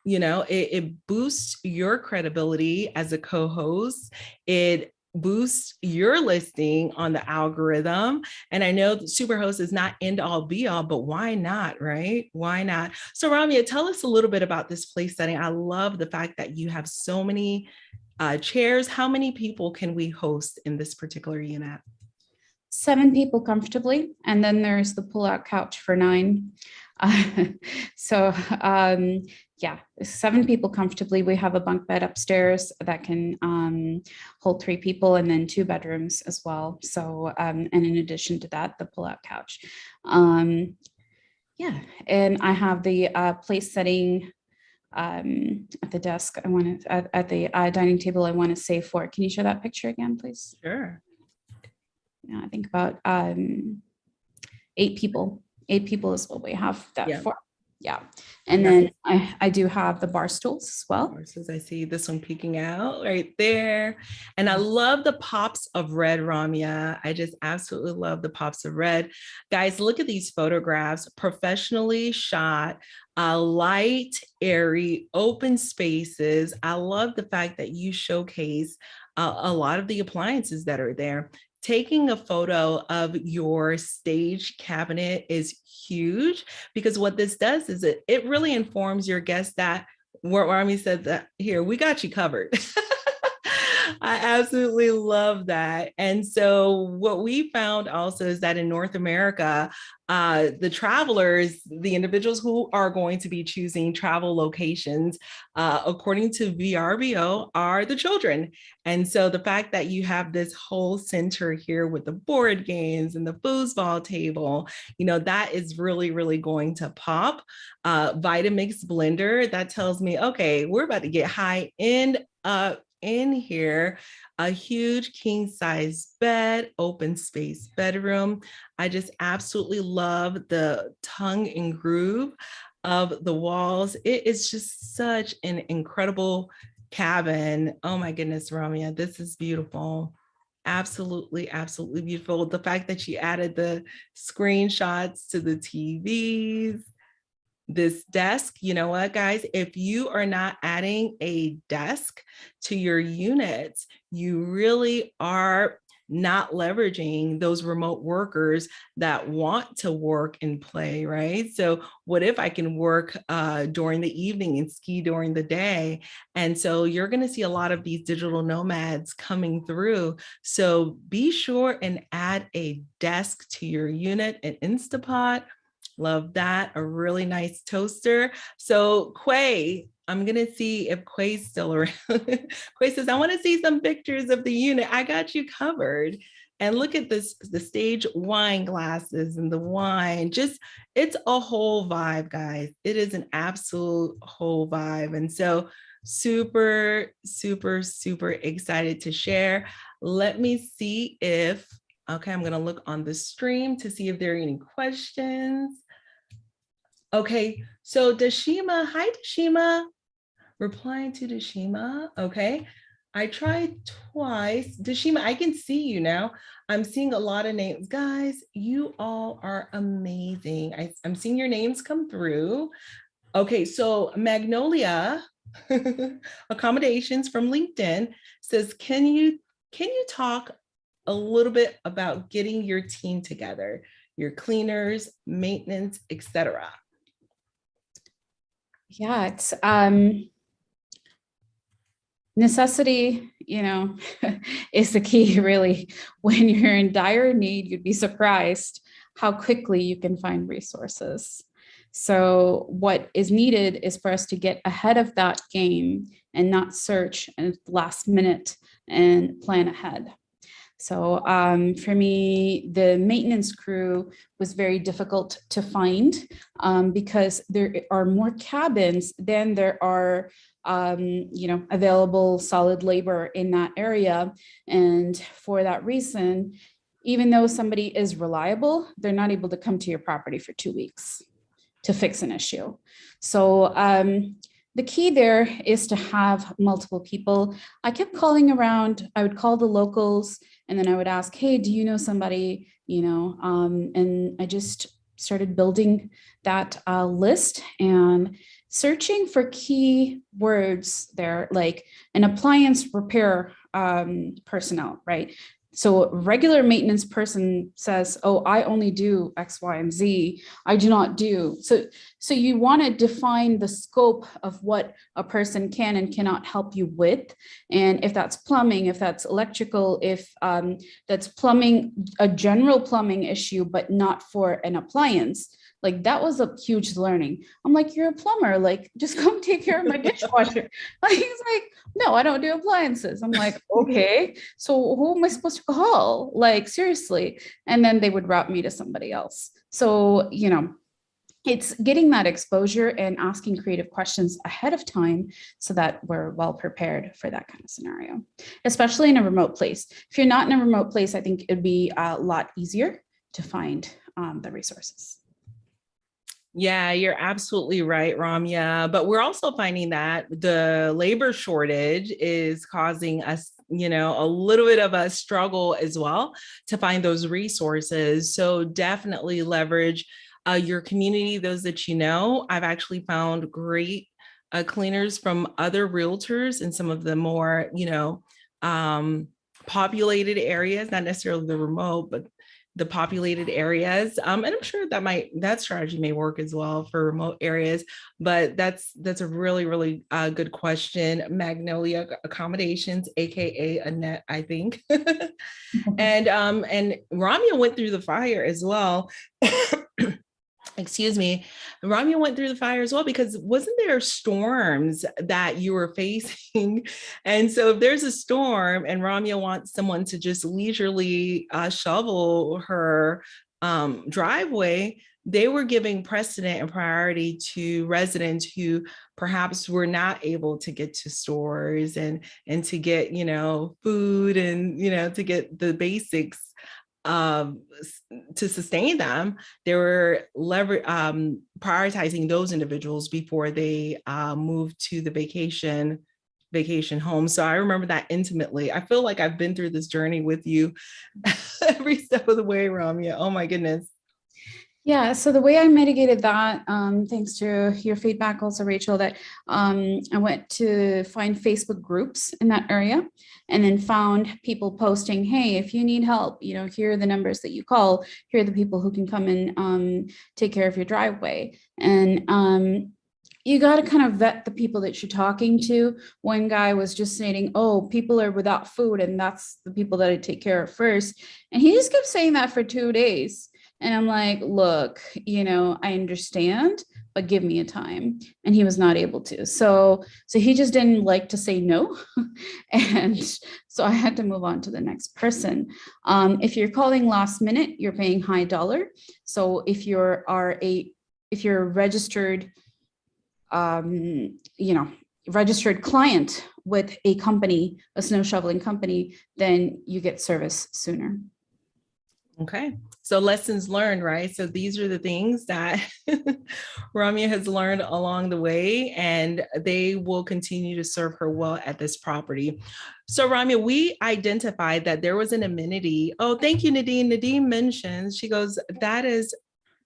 it boosts your credibility as a co-host. It boost your listing on the algorithm. And I know that Superhost is not end all be all, but why not, right? Why not? So Ramya, tell us a little bit about this place setting. I love the fact that you have so many chairs. How many people can we host in this particular unit? 7 people comfortably, and then there's the pull-out couch for 9. So yeah, 7 people comfortably. We have a bunk bed upstairs that can hold 3 people, and then 2 bedrooms as well. So and in addition to that, the pull-out couch. Yeah, and I have the place setting at the desk. I want to at the dining table. I want to save for. Can you show that picture again, please? Sure. Yeah, I think about 8 people. 8 people is what we have that for. Yeah. And then I do have the bar stools as well. As I see this one peeking out right there. And I love the pops of red, Ramya. I just absolutely love the pops of red. Guys, look at these photographs, professionally shot, light, airy, open spaces. I love the fact that you showcase a lot of the appliances that are there. Taking a photo of your stage cabinet is huge, because what this does is it really informs your guests that what Ramya said, that here, we got you covered. I absolutely love that. And so what we found also is that in North America, the travelers, the individuals who are going to be choosing travel locations, according to VRBO, are the children. And so the fact that you have this whole center here with the board games and the foosball table, that is really, really going to pop. Vitamix blender, that tells me, okay, we're about to get high end in here. A huge king size bed, open space bedroom. I just absolutely love the tongue and groove of the walls. It is just such an incredible cabin. Oh my goodness, Ramya, this is beautiful. Absolutely, absolutely beautiful. The fact that you added the screenshots to the TVs. this desk, you know what, guys, if you are not adding a desk to your units, you really are not leveraging those remote workers that want to work and play, right? So what if I can work during the evening and ski during the day? And so you're going to see a lot of these digital nomads coming through. So be sure and add a desk to your unit, an Instapot. Love that. A really nice toaster. So Quay, I'm going to see if Quay's still around. Quay says, I want to see some pictures of the unit. I got you covered. And look at this, the stage wine glasses and the wine. Just, it's a whole vibe, guys. It is an absolute whole vibe. And so super, super, super excited to share. Let me see if, okay, I'm going to look on the stream to see if there are any questions. Okay, so Dashima, hi Dashima, replying to Dashima. Okay, I tried twice. Dashima, I can see you now. I'm seeing a lot of names. Guys, you all are amazing. I'm seeing your names come through. Okay, so Magnolia Accommodations from LinkedIn says, can you talk a little bit about getting your team together, your cleaners, maintenance, etc.? Yeah, it's necessity, is the key, really. When you're in dire need, you'd be surprised how quickly you can find resources. So what is needed is for us to get ahead of that game and not search at the last minute and plan ahead. So for me, the maintenance crew was very difficult to find because there are more cabins than there are available solid labor in that area. And for that reason, even though somebody is reliable, they're not able to come to your property for 2 weeks to fix an issue. So the key there is to have multiple people. I kept calling around. I would call the locals and then I would ask, hey, do you know somebody, and I just started building that list and searching for key words there, like an appliance repair personnel, right? So a regular maintenance person says, oh, I only do X, Y, and Z. I do not do. So you want to define the scope of what a person can and cannot help you with. And if that's plumbing, if that's electrical, if that's plumbing, a general plumbing issue, but not for an appliance, like that was a huge learning. I'm like, you're a plumber, like just come take care of my dishwasher. Like, he's like, no, I don't do appliances. I'm like, okay, so who am I supposed to call? Like, seriously. And then they would route me to somebody else. So, it's getting that exposure and asking creative questions ahead of time so that we're well prepared for that kind of scenario, especially in a remote place. If you're not in a remote place, I think it'd be a lot easier to find the resources. Yeah, you're absolutely right, Ramya. But we're also finding that the labor shortage is causing us, a little bit of a struggle as well to find those resources. So definitely leverage your community, those that you know. I've actually found great cleaners from other realtors in some of the more, populated areas, not necessarily the remote, but the populated areas. And I'm sure that strategy may work as well for remote areas, but that's a really, really good question. Magnolia Accommodations, AKA Annette, I think. And Ramya went through the fire as well. Excuse me, Ramya went through the fire as well, because wasn't there storms that you were facing? And so if there's a storm and Ramya wants someone to just leisurely shovel her driveway, they were giving precedent and priority to residents who perhaps were not able to get to stores and to get, food and, to get the basics to sustain them. They were prioritizing those individuals before they moved to the vacation home. So I remember that intimately. I feel like I've been through this journey with you every step of the way, Ramya. Oh my goodness. Yeah, so the way I mitigated that, thanks to your feedback also, Rachel, that I went to find Facebook groups in that area and then found people posting, hey, if you need help, here are the numbers that you call, here are the people who can come and take care of your driveway. And you got to kind of vet the people that you're talking to. One guy was just saying, oh, people are without food, and that's the people that I take care of first. And he just kept saying that for 2 days. And I'm like, look, I understand, but give me a time. And he was not able to. So he just didn't like to say no. And so I had to move on to the next person. If you're calling last minute, you're paying high dollar. So if you're registered, registered client with a company, a snow shoveling company, then you get service sooner. Okay. So lessons learned, right? So these are the things that Ramya has learned along the way, and they will continue to serve her well at this property. So Ramya, we identified that there was an amenity. Oh, thank you, Nadine. Nadine mentions, she goes, that is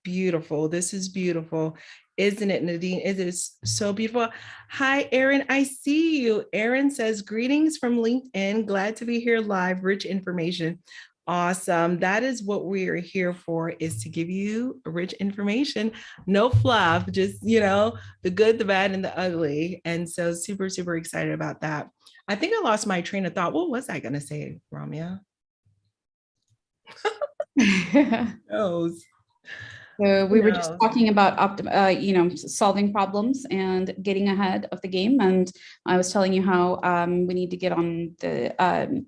beautiful. This is beautiful. Isn't it, Nadine? It is so beautiful. Hi, Erin. I see you. Erin says, greetings from LinkedIn. Glad to be here live. Rich information. Awesome. That is what we are here for, is to give you rich information. No fluff, just, the good, the bad, and the ugly. And so super, super excited about that. I think I lost my train of thought. What was I going to say, Ramya? Knows. So we were just talking about solving problems and getting ahead of the game. And I was telling you how we need to get on the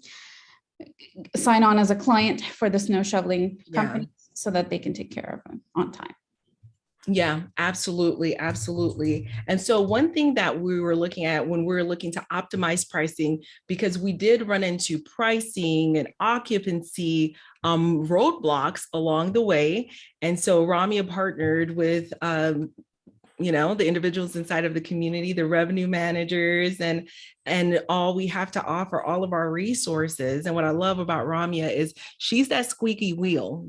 sign on as a client for the snow shoveling company so that they can take care of them on time. Yeah, absolutely. Absolutely. And so one thing that we were looking at when we were looking to optimize pricing, because we did run into pricing and occupancy roadblocks along the way. And so Ramya partnered with the individuals inside of the community, the revenue managers, and all we have to offer, all of our resources. And what I love about Ramya is she's that squeaky wheel.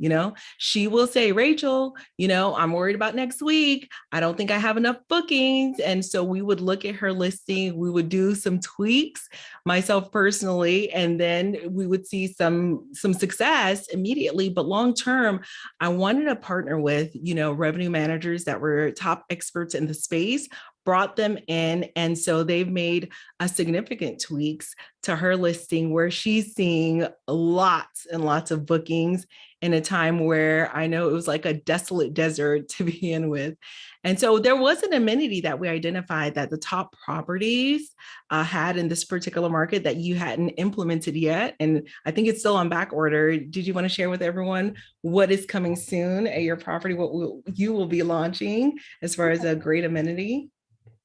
She will say, Rachel, I'm worried about next week. I don't think I have enough bookings. And so we would look at her listing, we would do some tweaks, myself personally, and then we would see some success immediately. But long term, I wanted to partner with, revenue managers that were top experts in the space, brought them in. And so they've made a significant tweaks to her listing where she's seeing lots and lots of bookings in a time where I know it was like a desolate desert to begin with. And so there was an amenity that we identified that the top properties had in this particular market that you hadn't implemented yet. And I think it's still on back order. Did you want to share with everyone what is coming soon at your property, what you will be launching as far as a great amenity?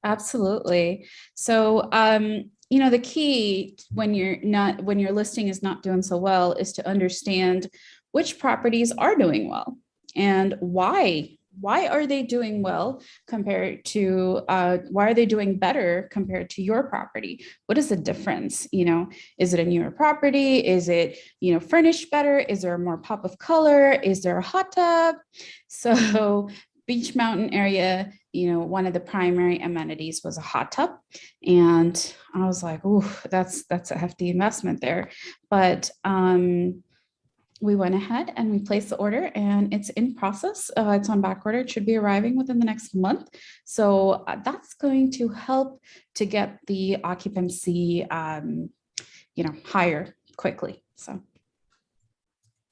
Absolutely. So, the key when your listing is not doing so well is to understand which properties are doing well and why. Why are they doing well compared to, why are they doing better compared to your property? What is the difference? Is it a newer property? Is it, furnished better? Is there more pop of color? Is there a hot tub? So Beach Mountain area, one of the primary amenities was a hot tub. And I was like, oh, that's a hefty investment there. But we went ahead and we placed the order and it's in process. It's on back order. It should be arriving within the next month. So that's going to help to get the occupancy, higher quickly. So.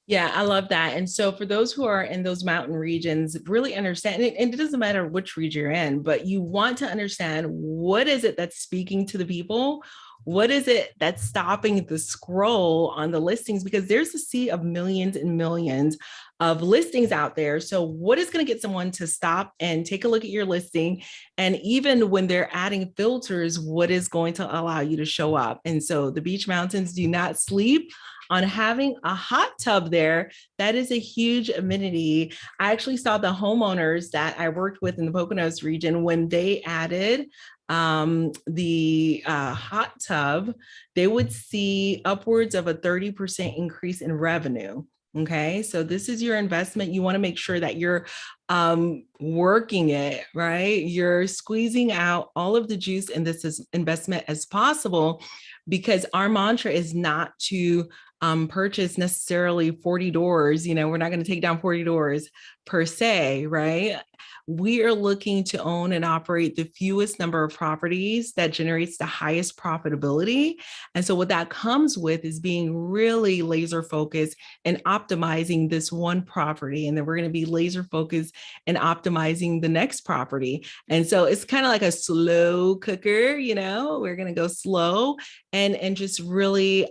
Yeah, I love that. And so for those who are in those mountain regions, really understand, and it doesn't matter which region you're in, but you want to understand what is it that's speaking to the people? What is it that's stopping the scroll on the listings? Because there's a sea of millions and millions of listings out there. So what is going to get someone to stop and take a look at your listing? And even when they're adding filters, what is going to allow you to show up? And so the Beach Mountains do not sleep on having a hot tub there. That is a huge amenity. I actually saw the homeowners that I worked with in the Poconos region when they added the hot tub, they would see upwards of a 30% increase in revenue. Okay, so this is your investment. You want to make sure that you're working it, right? You're squeezing out all of the juice in this investment as possible, because our mantra is not to purchase necessarily 40 doors. We're not going to take down 40 doors per se, right? We are looking to own and operate the fewest number of properties that generates the highest profitability. And so what that comes with is being really laser focused and optimizing this one property. And then we're going to be laser focused and optimizing the next property. And so it's kind of like a slow cooker, we're going to go slow and just really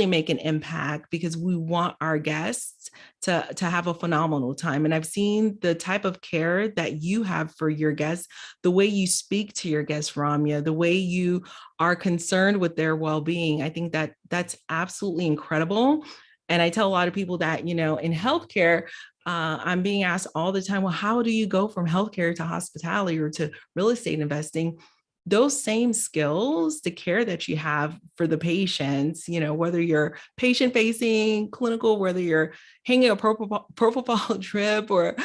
make an impact, because we want our guests to have a phenomenal time. And I've seen the type of care that you have for your guests, the way you speak to your guests, Ramya, the way you are concerned with their well-being. I think that that's absolutely incredible. And I tell a lot of people that, in healthcare, I'm being asked all the time, well, how do you go from healthcare to hospitality or to real estate investing? Those same skills, the care that you have for the patients, whether you're patient facing, clinical, whether you're hanging a propofol drip or,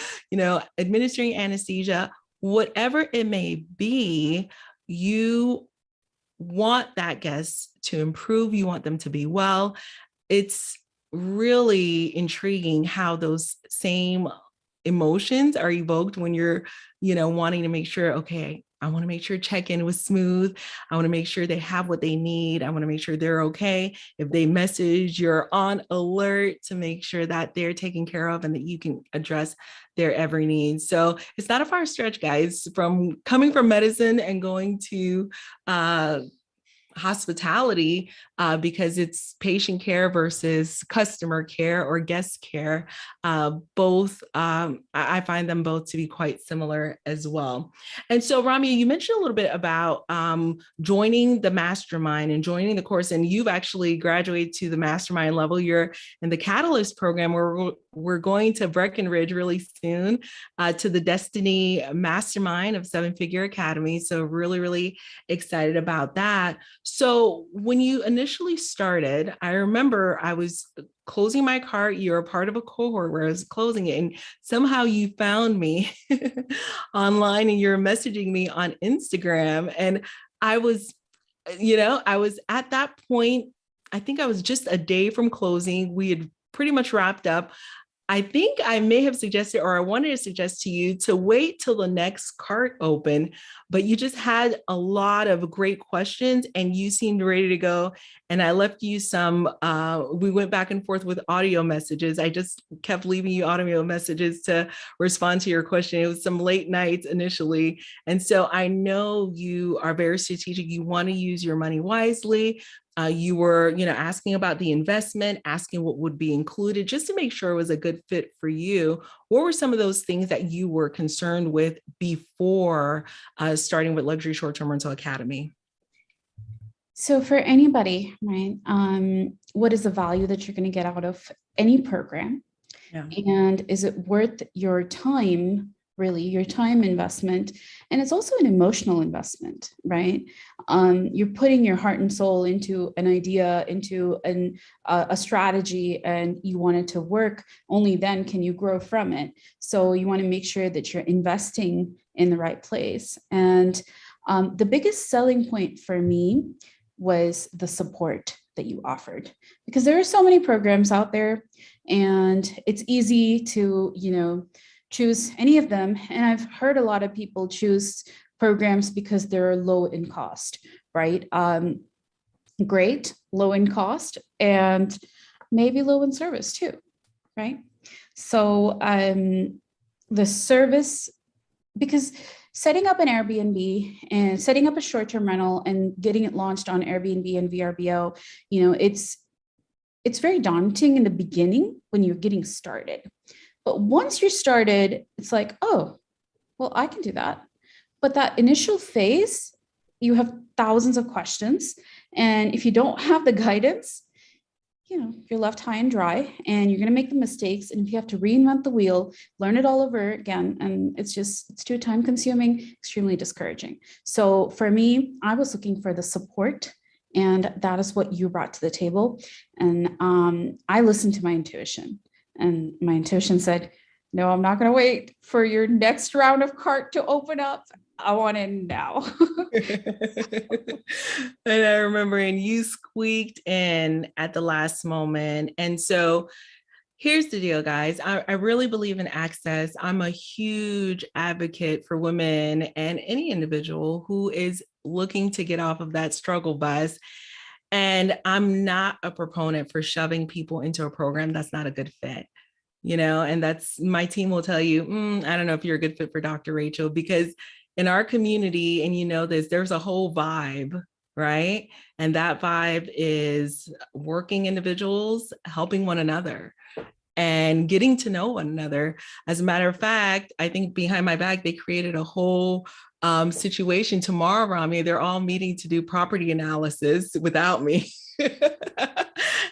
administering anesthesia, whatever it may be, you want that guest to improve. You want them to be well. It's really intriguing how those same emotions are evoked when you're, wanting to make sure, okay, I want to make sure check-in was smooth. I want to make sure they have what they need. I want to make sure they're okay. If they message, you're on alert to make sure that they're taken care of and that you can address their every need. So it's not a far stretch, guys, from coming from medicine and going to hospitality, because it's patient care versus customer care or guest care. Both, I find them both to be quite similar as well. And so, Ramya, you mentioned a little bit about joining the mastermind and joining the course, and you've actually graduated to the mastermind level. You're in the Catalyst program, where we're going to Breckenridge really soon, to the Destiny Mastermind of Seven Figure Academy. So really, really excited about that. So when you initially started, I remember I was closing my cart. You're a part of a cohort where I was closing it, and somehow you found me online and you're messaging me on Instagram. And I was, I was at that point, I think I was just a day from closing. We had pretty much wrapped up. I think I may have suggested, or I wanted to suggest to you, to wait till the next cart open, but you just had a lot of great questions and you seemed ready to go. And I left you some, we went back and forth with audio messages. I just kept leaving you audio messages to respond to your question. It was some late nights initially. And so I know you are very strategic. You want to use your money wisely. You were, asking about the investment, asking what would be included, just to make sure it was a good fit for you. What were some of those things that you were concerned with before starting with Luxury Short-Term Rental Academy? So for anybody, right, what is the value that you're going to get out of any program? Yeah. And is it worth your time? Really, your time investment? And it's also an emotional investment, right? You're putting your heart and soul into an idea, into a strategy, and you want it to work. Only then can you grow from it. So you want to make sure that you're investing in the right place. And the biggest selling point for me was the support that you offered, because there are so many programs out there, and it's easy to, choose any of them. And I've heard a lot of people choose programs because they're low in cost, right? Great, low in cost, and maybe low in service too, right? So the service, because setting up an Airbnb and setting up a short-term rental and getting it launched on Airbnb and VRBO, it's very daunting in the beginning when you're getting started. But once you're started, it's like, oh, well, I can do that. But that initial phase, you have thousands of questions. And if you don't have the guidance, you're left high and dry, and you're going to make the mistakes. And if you have to reinvent the wheel, learn it all over again, and it's too time consuming, extremely discouraging. So for me, I was looking for the support, and that is what you brought to the table. And I listened to my intuition. And my intuition said, no, I'm not going to wait for your next round of cart to open up. I want it now. And I remember, and you squeaked in at the last moment. And so here's the deal, guys. I really believe in access. I'm a huge advocate for women and any individual who is looking to get off of that struggle bus. And I'm not a proponent for shoving people into a program that's not a good fit. And that's my team will tell you, I don't know if you're a good fit for Dr. Rachel, because in our community, and there's a whole vibe, right? And that vibe is working individuals helping one another and getting to know one another. As a matter of fact, I think behind my back, they created a whole situation tomorrow, Ramya. They're all meeting to do property analysis without me.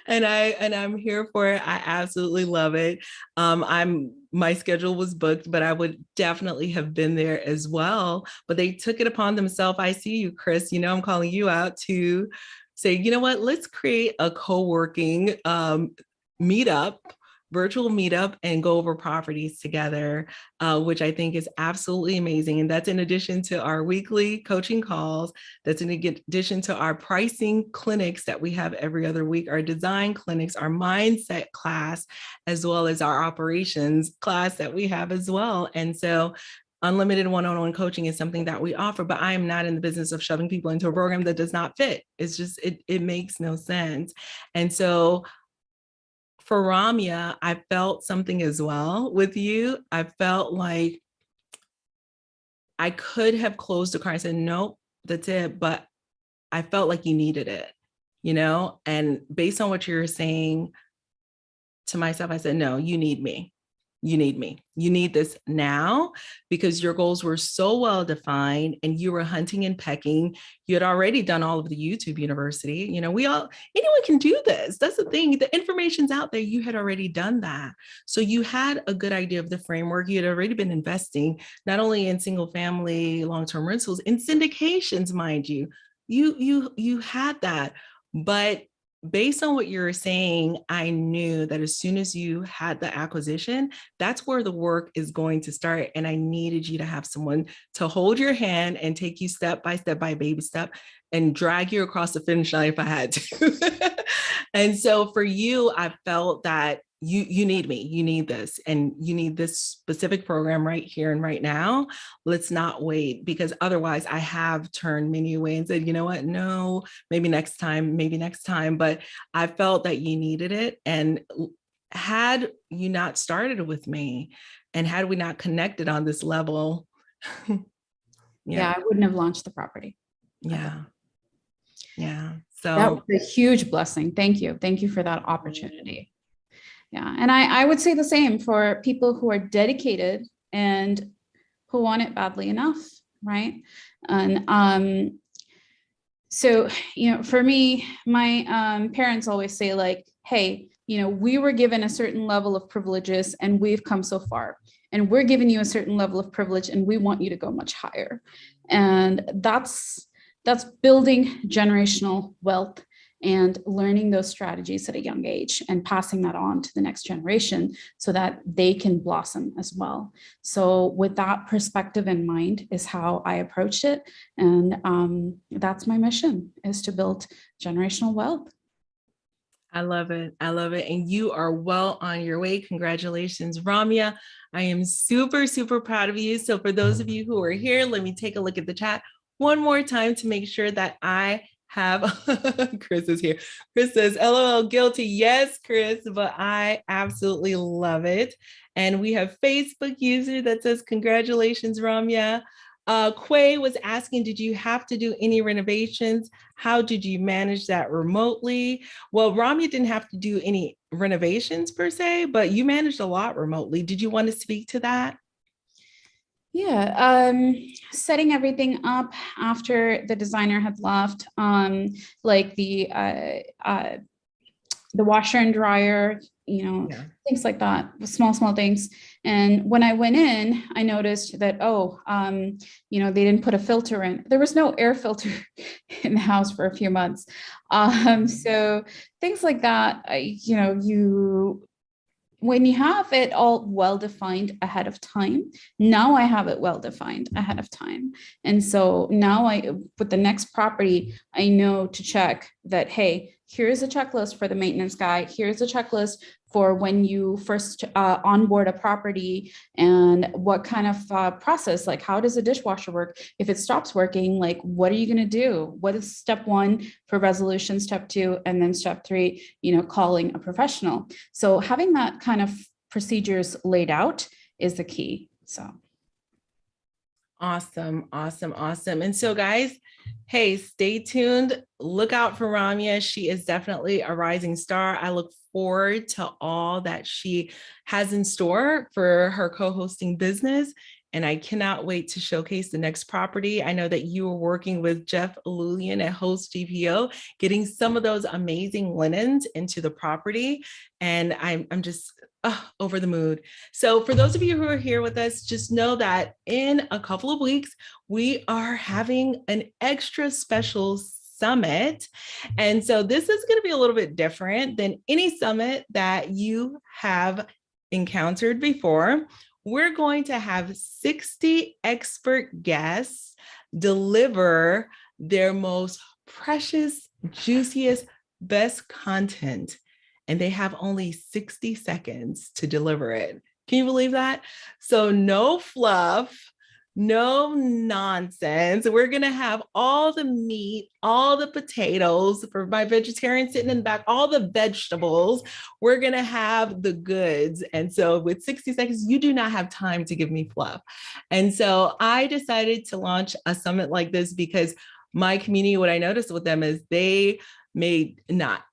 and I'm here for it. I absolutely love it. My schedule was booked, but I would definitely have been there as well. But they took it upon themselves. I see you, Chris. I'm calling you out to say, you know what? Let's create a co-working meetup, virtual meetup, and go over properties together, which I think is absolutely amazing. And that's in addition to our weekly coaching calls. That's in addition to our pricing clinics that we have every other week, our design clinics, our mindset class, as well as our operations class that we have as well. And so unlimited one-on-one coaching is something that we offer, but I am not in the business of shoving people into a program that does not fit. It's just, it makes no sense. And so for Ramya, I felt something as well with you. I felt like I could have closed the car and said, nope, that's it. But I felt like you needed it, and based on what you're saying to myself, I said, no, you need me. You need me. You need this now, because your goals were so well defined and you were hunting and pecking. You had already done all of the YouTube University. Anyone can do this. That's the thing. The information's out there. You had already done that. So you had a good idea of the framework. You had already been investing not only in single family, long-term rentals, in syndications, mind you. You had that. But based on what you were saying, I knew that as soon as you had the acquisition, that's where the work is going to start. And I needed you to have someone to hold your hand and take you step by baby step and drag you across the finish line if I had to. And so for you, I felt that you need me, you need this, and you need this specific program right here and right now. Let's not wait, because otherwise I have turned many away and said, you know what, no, maybe next time. But I felt that you needed it. And had you not started with me, and had we not connected on this level, yeah, I wouldn't have launched the property. Yeah. So that was a huge blessing. Thank you. Thank you for that opportunity. Yeah. And I would say the same for people who are dedicated and who want it badly enough. Right. And so, for me, my parents always say, like, hey, we were given a certain level of privileges and we've come so far, and we're giving you a certain level of privilege and we want you to go much higher. And that's building generational wealth and learning those strategies at a young age and passing that on to the next generation so that they can blossom as well. So with that perspective in mind is how I approached it. And that's my mission, is to build generational wealth. I love it. And you are well on your way. Congratulations, Ramya. I am super, super proud of you. So for those of you who are here, let me take a look at the chat one more time to make sure that I have Chris is here. Chris says, LOL, guilty. Yes, Chris, but I absolutely love it. And we have Facebook user that says, congratulations, Ramya. Quay was asking, did you have to do any renovations? How did you manage that remotely? Well, Ramya didn't have to do any renovations per se, but you managed a lot remotely. Did you want to speak to that? Yeah, setting everything up after the designer had left, like the washer and dryer, things like that, small things. And when I went in, I noticed that, they didn't put a filter in. There was no air filter in the house for a few months. So things like that, when you have it all well defined ahead of time, now I have it well defined ahead of time. And so now with the next property, I know to check that, hey, here's a checklist for the maintenance guy. Here's a checklist for when you first onboard a property, and what kind of process, like how does a dishwasher work? If it stops working, like what are you going to do? What is step one for resolution, step two, and then step three, calling a professional. So having that kind of procedures laid out is the key. So awesome, awesome, awesome. And so guys, hey, stay tuned. Look out for Ramya. She is definitely a rising star. I look forward to all that she has in store for her co-hosting business. And I cannot wait to showcase the next property. I know that you are working with Jeff Alulian at Host GPO, getting some of those amazing linens into the property. And I'm just over the mood. So for those of you who are here with us, just know that in a couple of weeks, we are having an extra special summit. And so this is going to be a little bit different than any summit that you have encountered before. We're going to have 60 expert guests deliver their most precious, juiciest, best content. And they have only 60 seconds to deliver it. Can you believe that? So no fluff, no nonsense. We're going to have all the meat, all the potatoes for my vegetarian sitting in the back, all the vegetables. We're going to have the goods. And so with 60 seconds, you do not have time to give me fluff. And so I decided to launch a summit like this because my community, what I noticed with them is they may not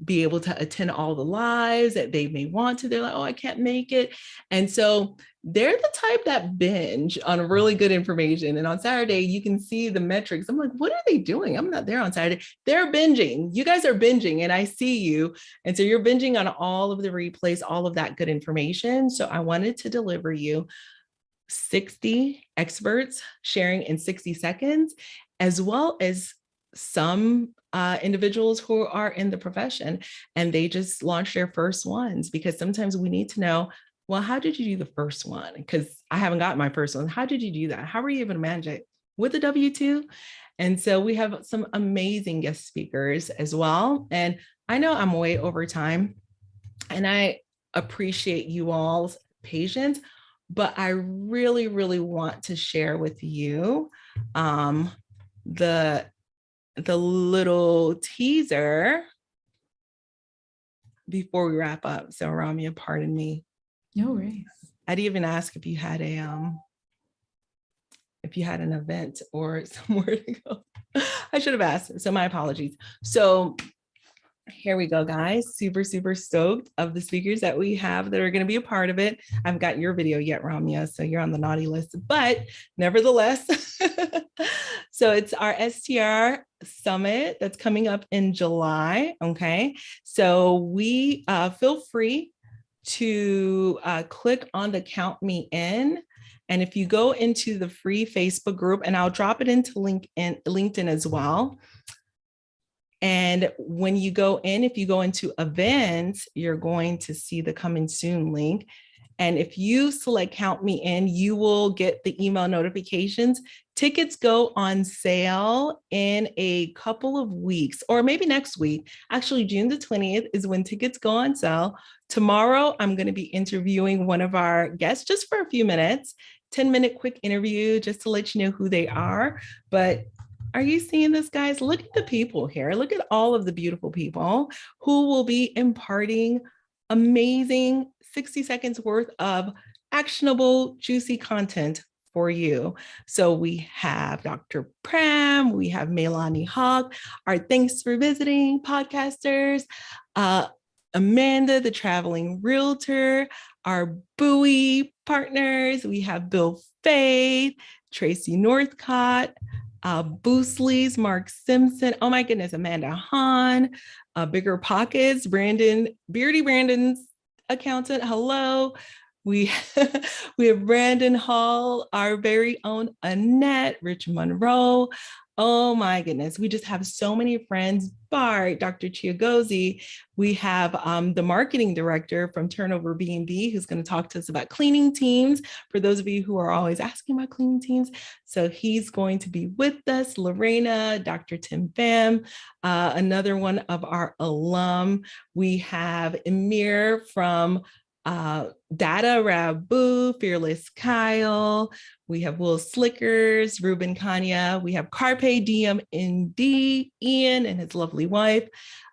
be able to attend all the lives that they may want to. They're like, oh, I can't make it. And so they're the type that binge on really good information. And on Saturday, you can see the metrics. I'm like, what are they doing? I'm not there on Saturday. They're binging. You guys are binging and I see you. And so you're binging on all of the replays, all of that good information. So I wanted to deliver you 60 experts sharing in 60 seconds, as well as some individuals who are in the profession and they just launched their first ones, because sometimes we need to know, well, how did you do the first one? Because I haven't got my first one. How did you do that? How were you able to manage it with the W-2? And so we have some amazing guest speakers as well. And I know I'm way over time and I appreciate you all's patience, but I really, really want to share with you the little teaser before we wrap up. So Ramya, pardon me. No worries. I'd even ask if you had an event or somewhere to go. I should have asked. So my apologies. So here we go, guys. Super, super stoked of the speakers that we have that are going to be a part of it. I haven't got your video yet, Ramya, so you're on the naughty list, but nevertheless. So it's our STR summit that's coming up in July. Okay. So we feel free to click on the Count Me In. And if you go into the free Facebook group, and I'll drop it into LinkedIn as well. And when you go in, if you go into events, you're going to see the coming soon link. And if you select Count Me In, you will get the email notifications. Tickets go on sale in a couple of weeks, or maybe next week. Actually, June the 20th is when tickets go on sale. Tomorrow, I'm going to be interviewing one of our guests just for a few minutes, 10-minute quick interview, just to let you know who they are. But are you seeing this, guys? Look at the people here. Look at all of the beautiful people who will be imparting amazing 60 seconds worth of actionable, juicy content for you. So we have Dr. Pram, we have Melanie Hawk, our Thanks for Visiting podcasters, Amanda, the traveling realtor, our Bowie partners. We have Bill Faith, Tracy Northcott, Boosleys, Mark Simpson. Oh my goodness, Amanda Hahn, Bigger Pockets, Beardy Brandon's accountant. Hello. We have Brandon Hall, our very own Annette, Rich Monroe. Oh my goodness. We just have so many friends. Bart, Dr. Chiagozi. We have the marketing director from Turnover B&B who's going to talk to us about cleaning teams. For those of you who are always asking about cleaning teams. So he's going to be with us. Lorena, Dr. Tim Pham, another one of our alum. We have Emir from Data Rabu, Fearless Kyle. We have Will Slickers, Ruben Kanya. We have Carpe Diem ND, Ian and his lovely wife,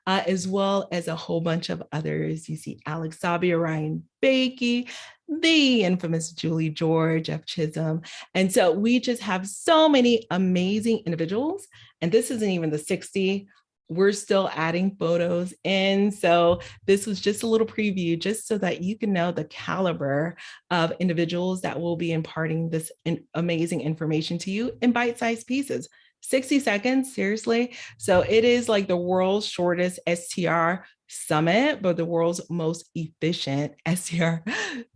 as well as a whole bunch of others. You see Alex Sabia, Ryan Bakey, the infamous Julie George, Jeff Chisholm. And so we just have so many amazing individuals. And this isn't even the 60. We're still adding photos in. So this was just a little preview, just so that you can know the caliber of individuals that will be imparting this amazing information to you in bite-sized pieces. 60 seconds, seriously. So it is like the world's shortest STR summit, but the world's most efficient STR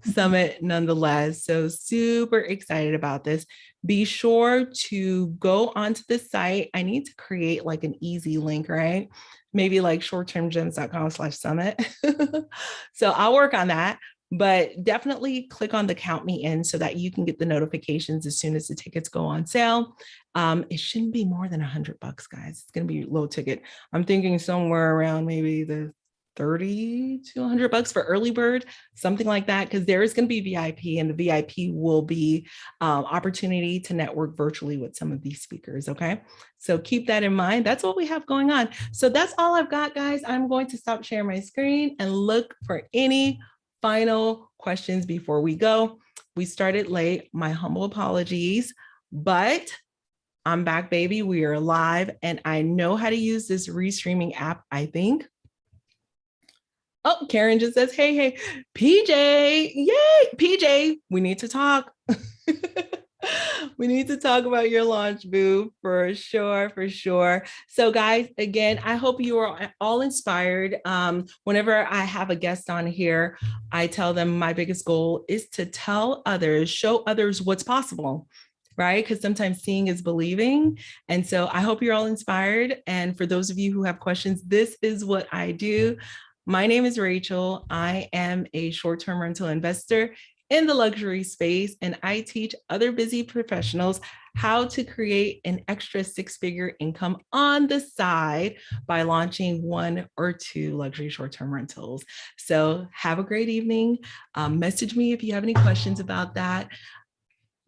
summit nonetheless. So super excited about this. Be sure to go onto the site. I need to create like an easy link, right? Maybe like shorttermgems.com/summit. So I'll work on that. But definitely click on the count me in so that you can get the notifications as soon as the tickets go on sale. It shouldn't be more than $100, guys. It's going to be low ticket. I'm thinking somewhere around maybe the 30 to $100 for early bird, something like that, because there is going to be VIP, and the VIP will be opportunity to network virtually with some of these speakers. Okay, so keep that in mind. That's what we have going on. So that's all I've got, guys. I'm going to stop sharing my screen and look for any final questions before we go. We started late. My humble apologies, but I'm back, baby. We are live, and I know how to use this restreaming app, I think. Oh, Karen just says, hey, PJ, yay, PJ, we need to talk. We need to talk about your launch, boo, for sure, for sure. So guys, again, I hope you are all inspired. Whenever I have a guest on here, I tell them my biggest goal is to tell others, show others what's possible, right? Because sometimes seeing is believing. And so I hope you're all inspired. And for those of you who have questions, this is what I do. My name is Rachel. I am a short-term rental investor in the luxury space, and I teach other busy professionals how to create an extra six-figure income on the side by launching one or two luxury short-term rentals. So have a great evening. Message me if you have any questions about that.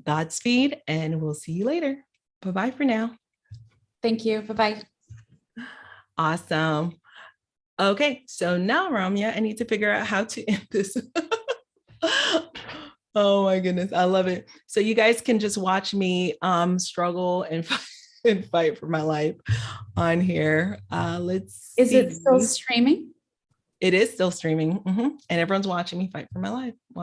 Godspeed, and we'll see you later. Bye-bye for now. Thank you. Bye-bye. Awesome. Okay, so now, Ramya, I need to figure out how to end this. Oh my goodness, I love it. So you guys can just watch me struggle and fight for my life on here. Let's see. Is it still streaming? It is still streaming, and everyone's watching me fight for my life.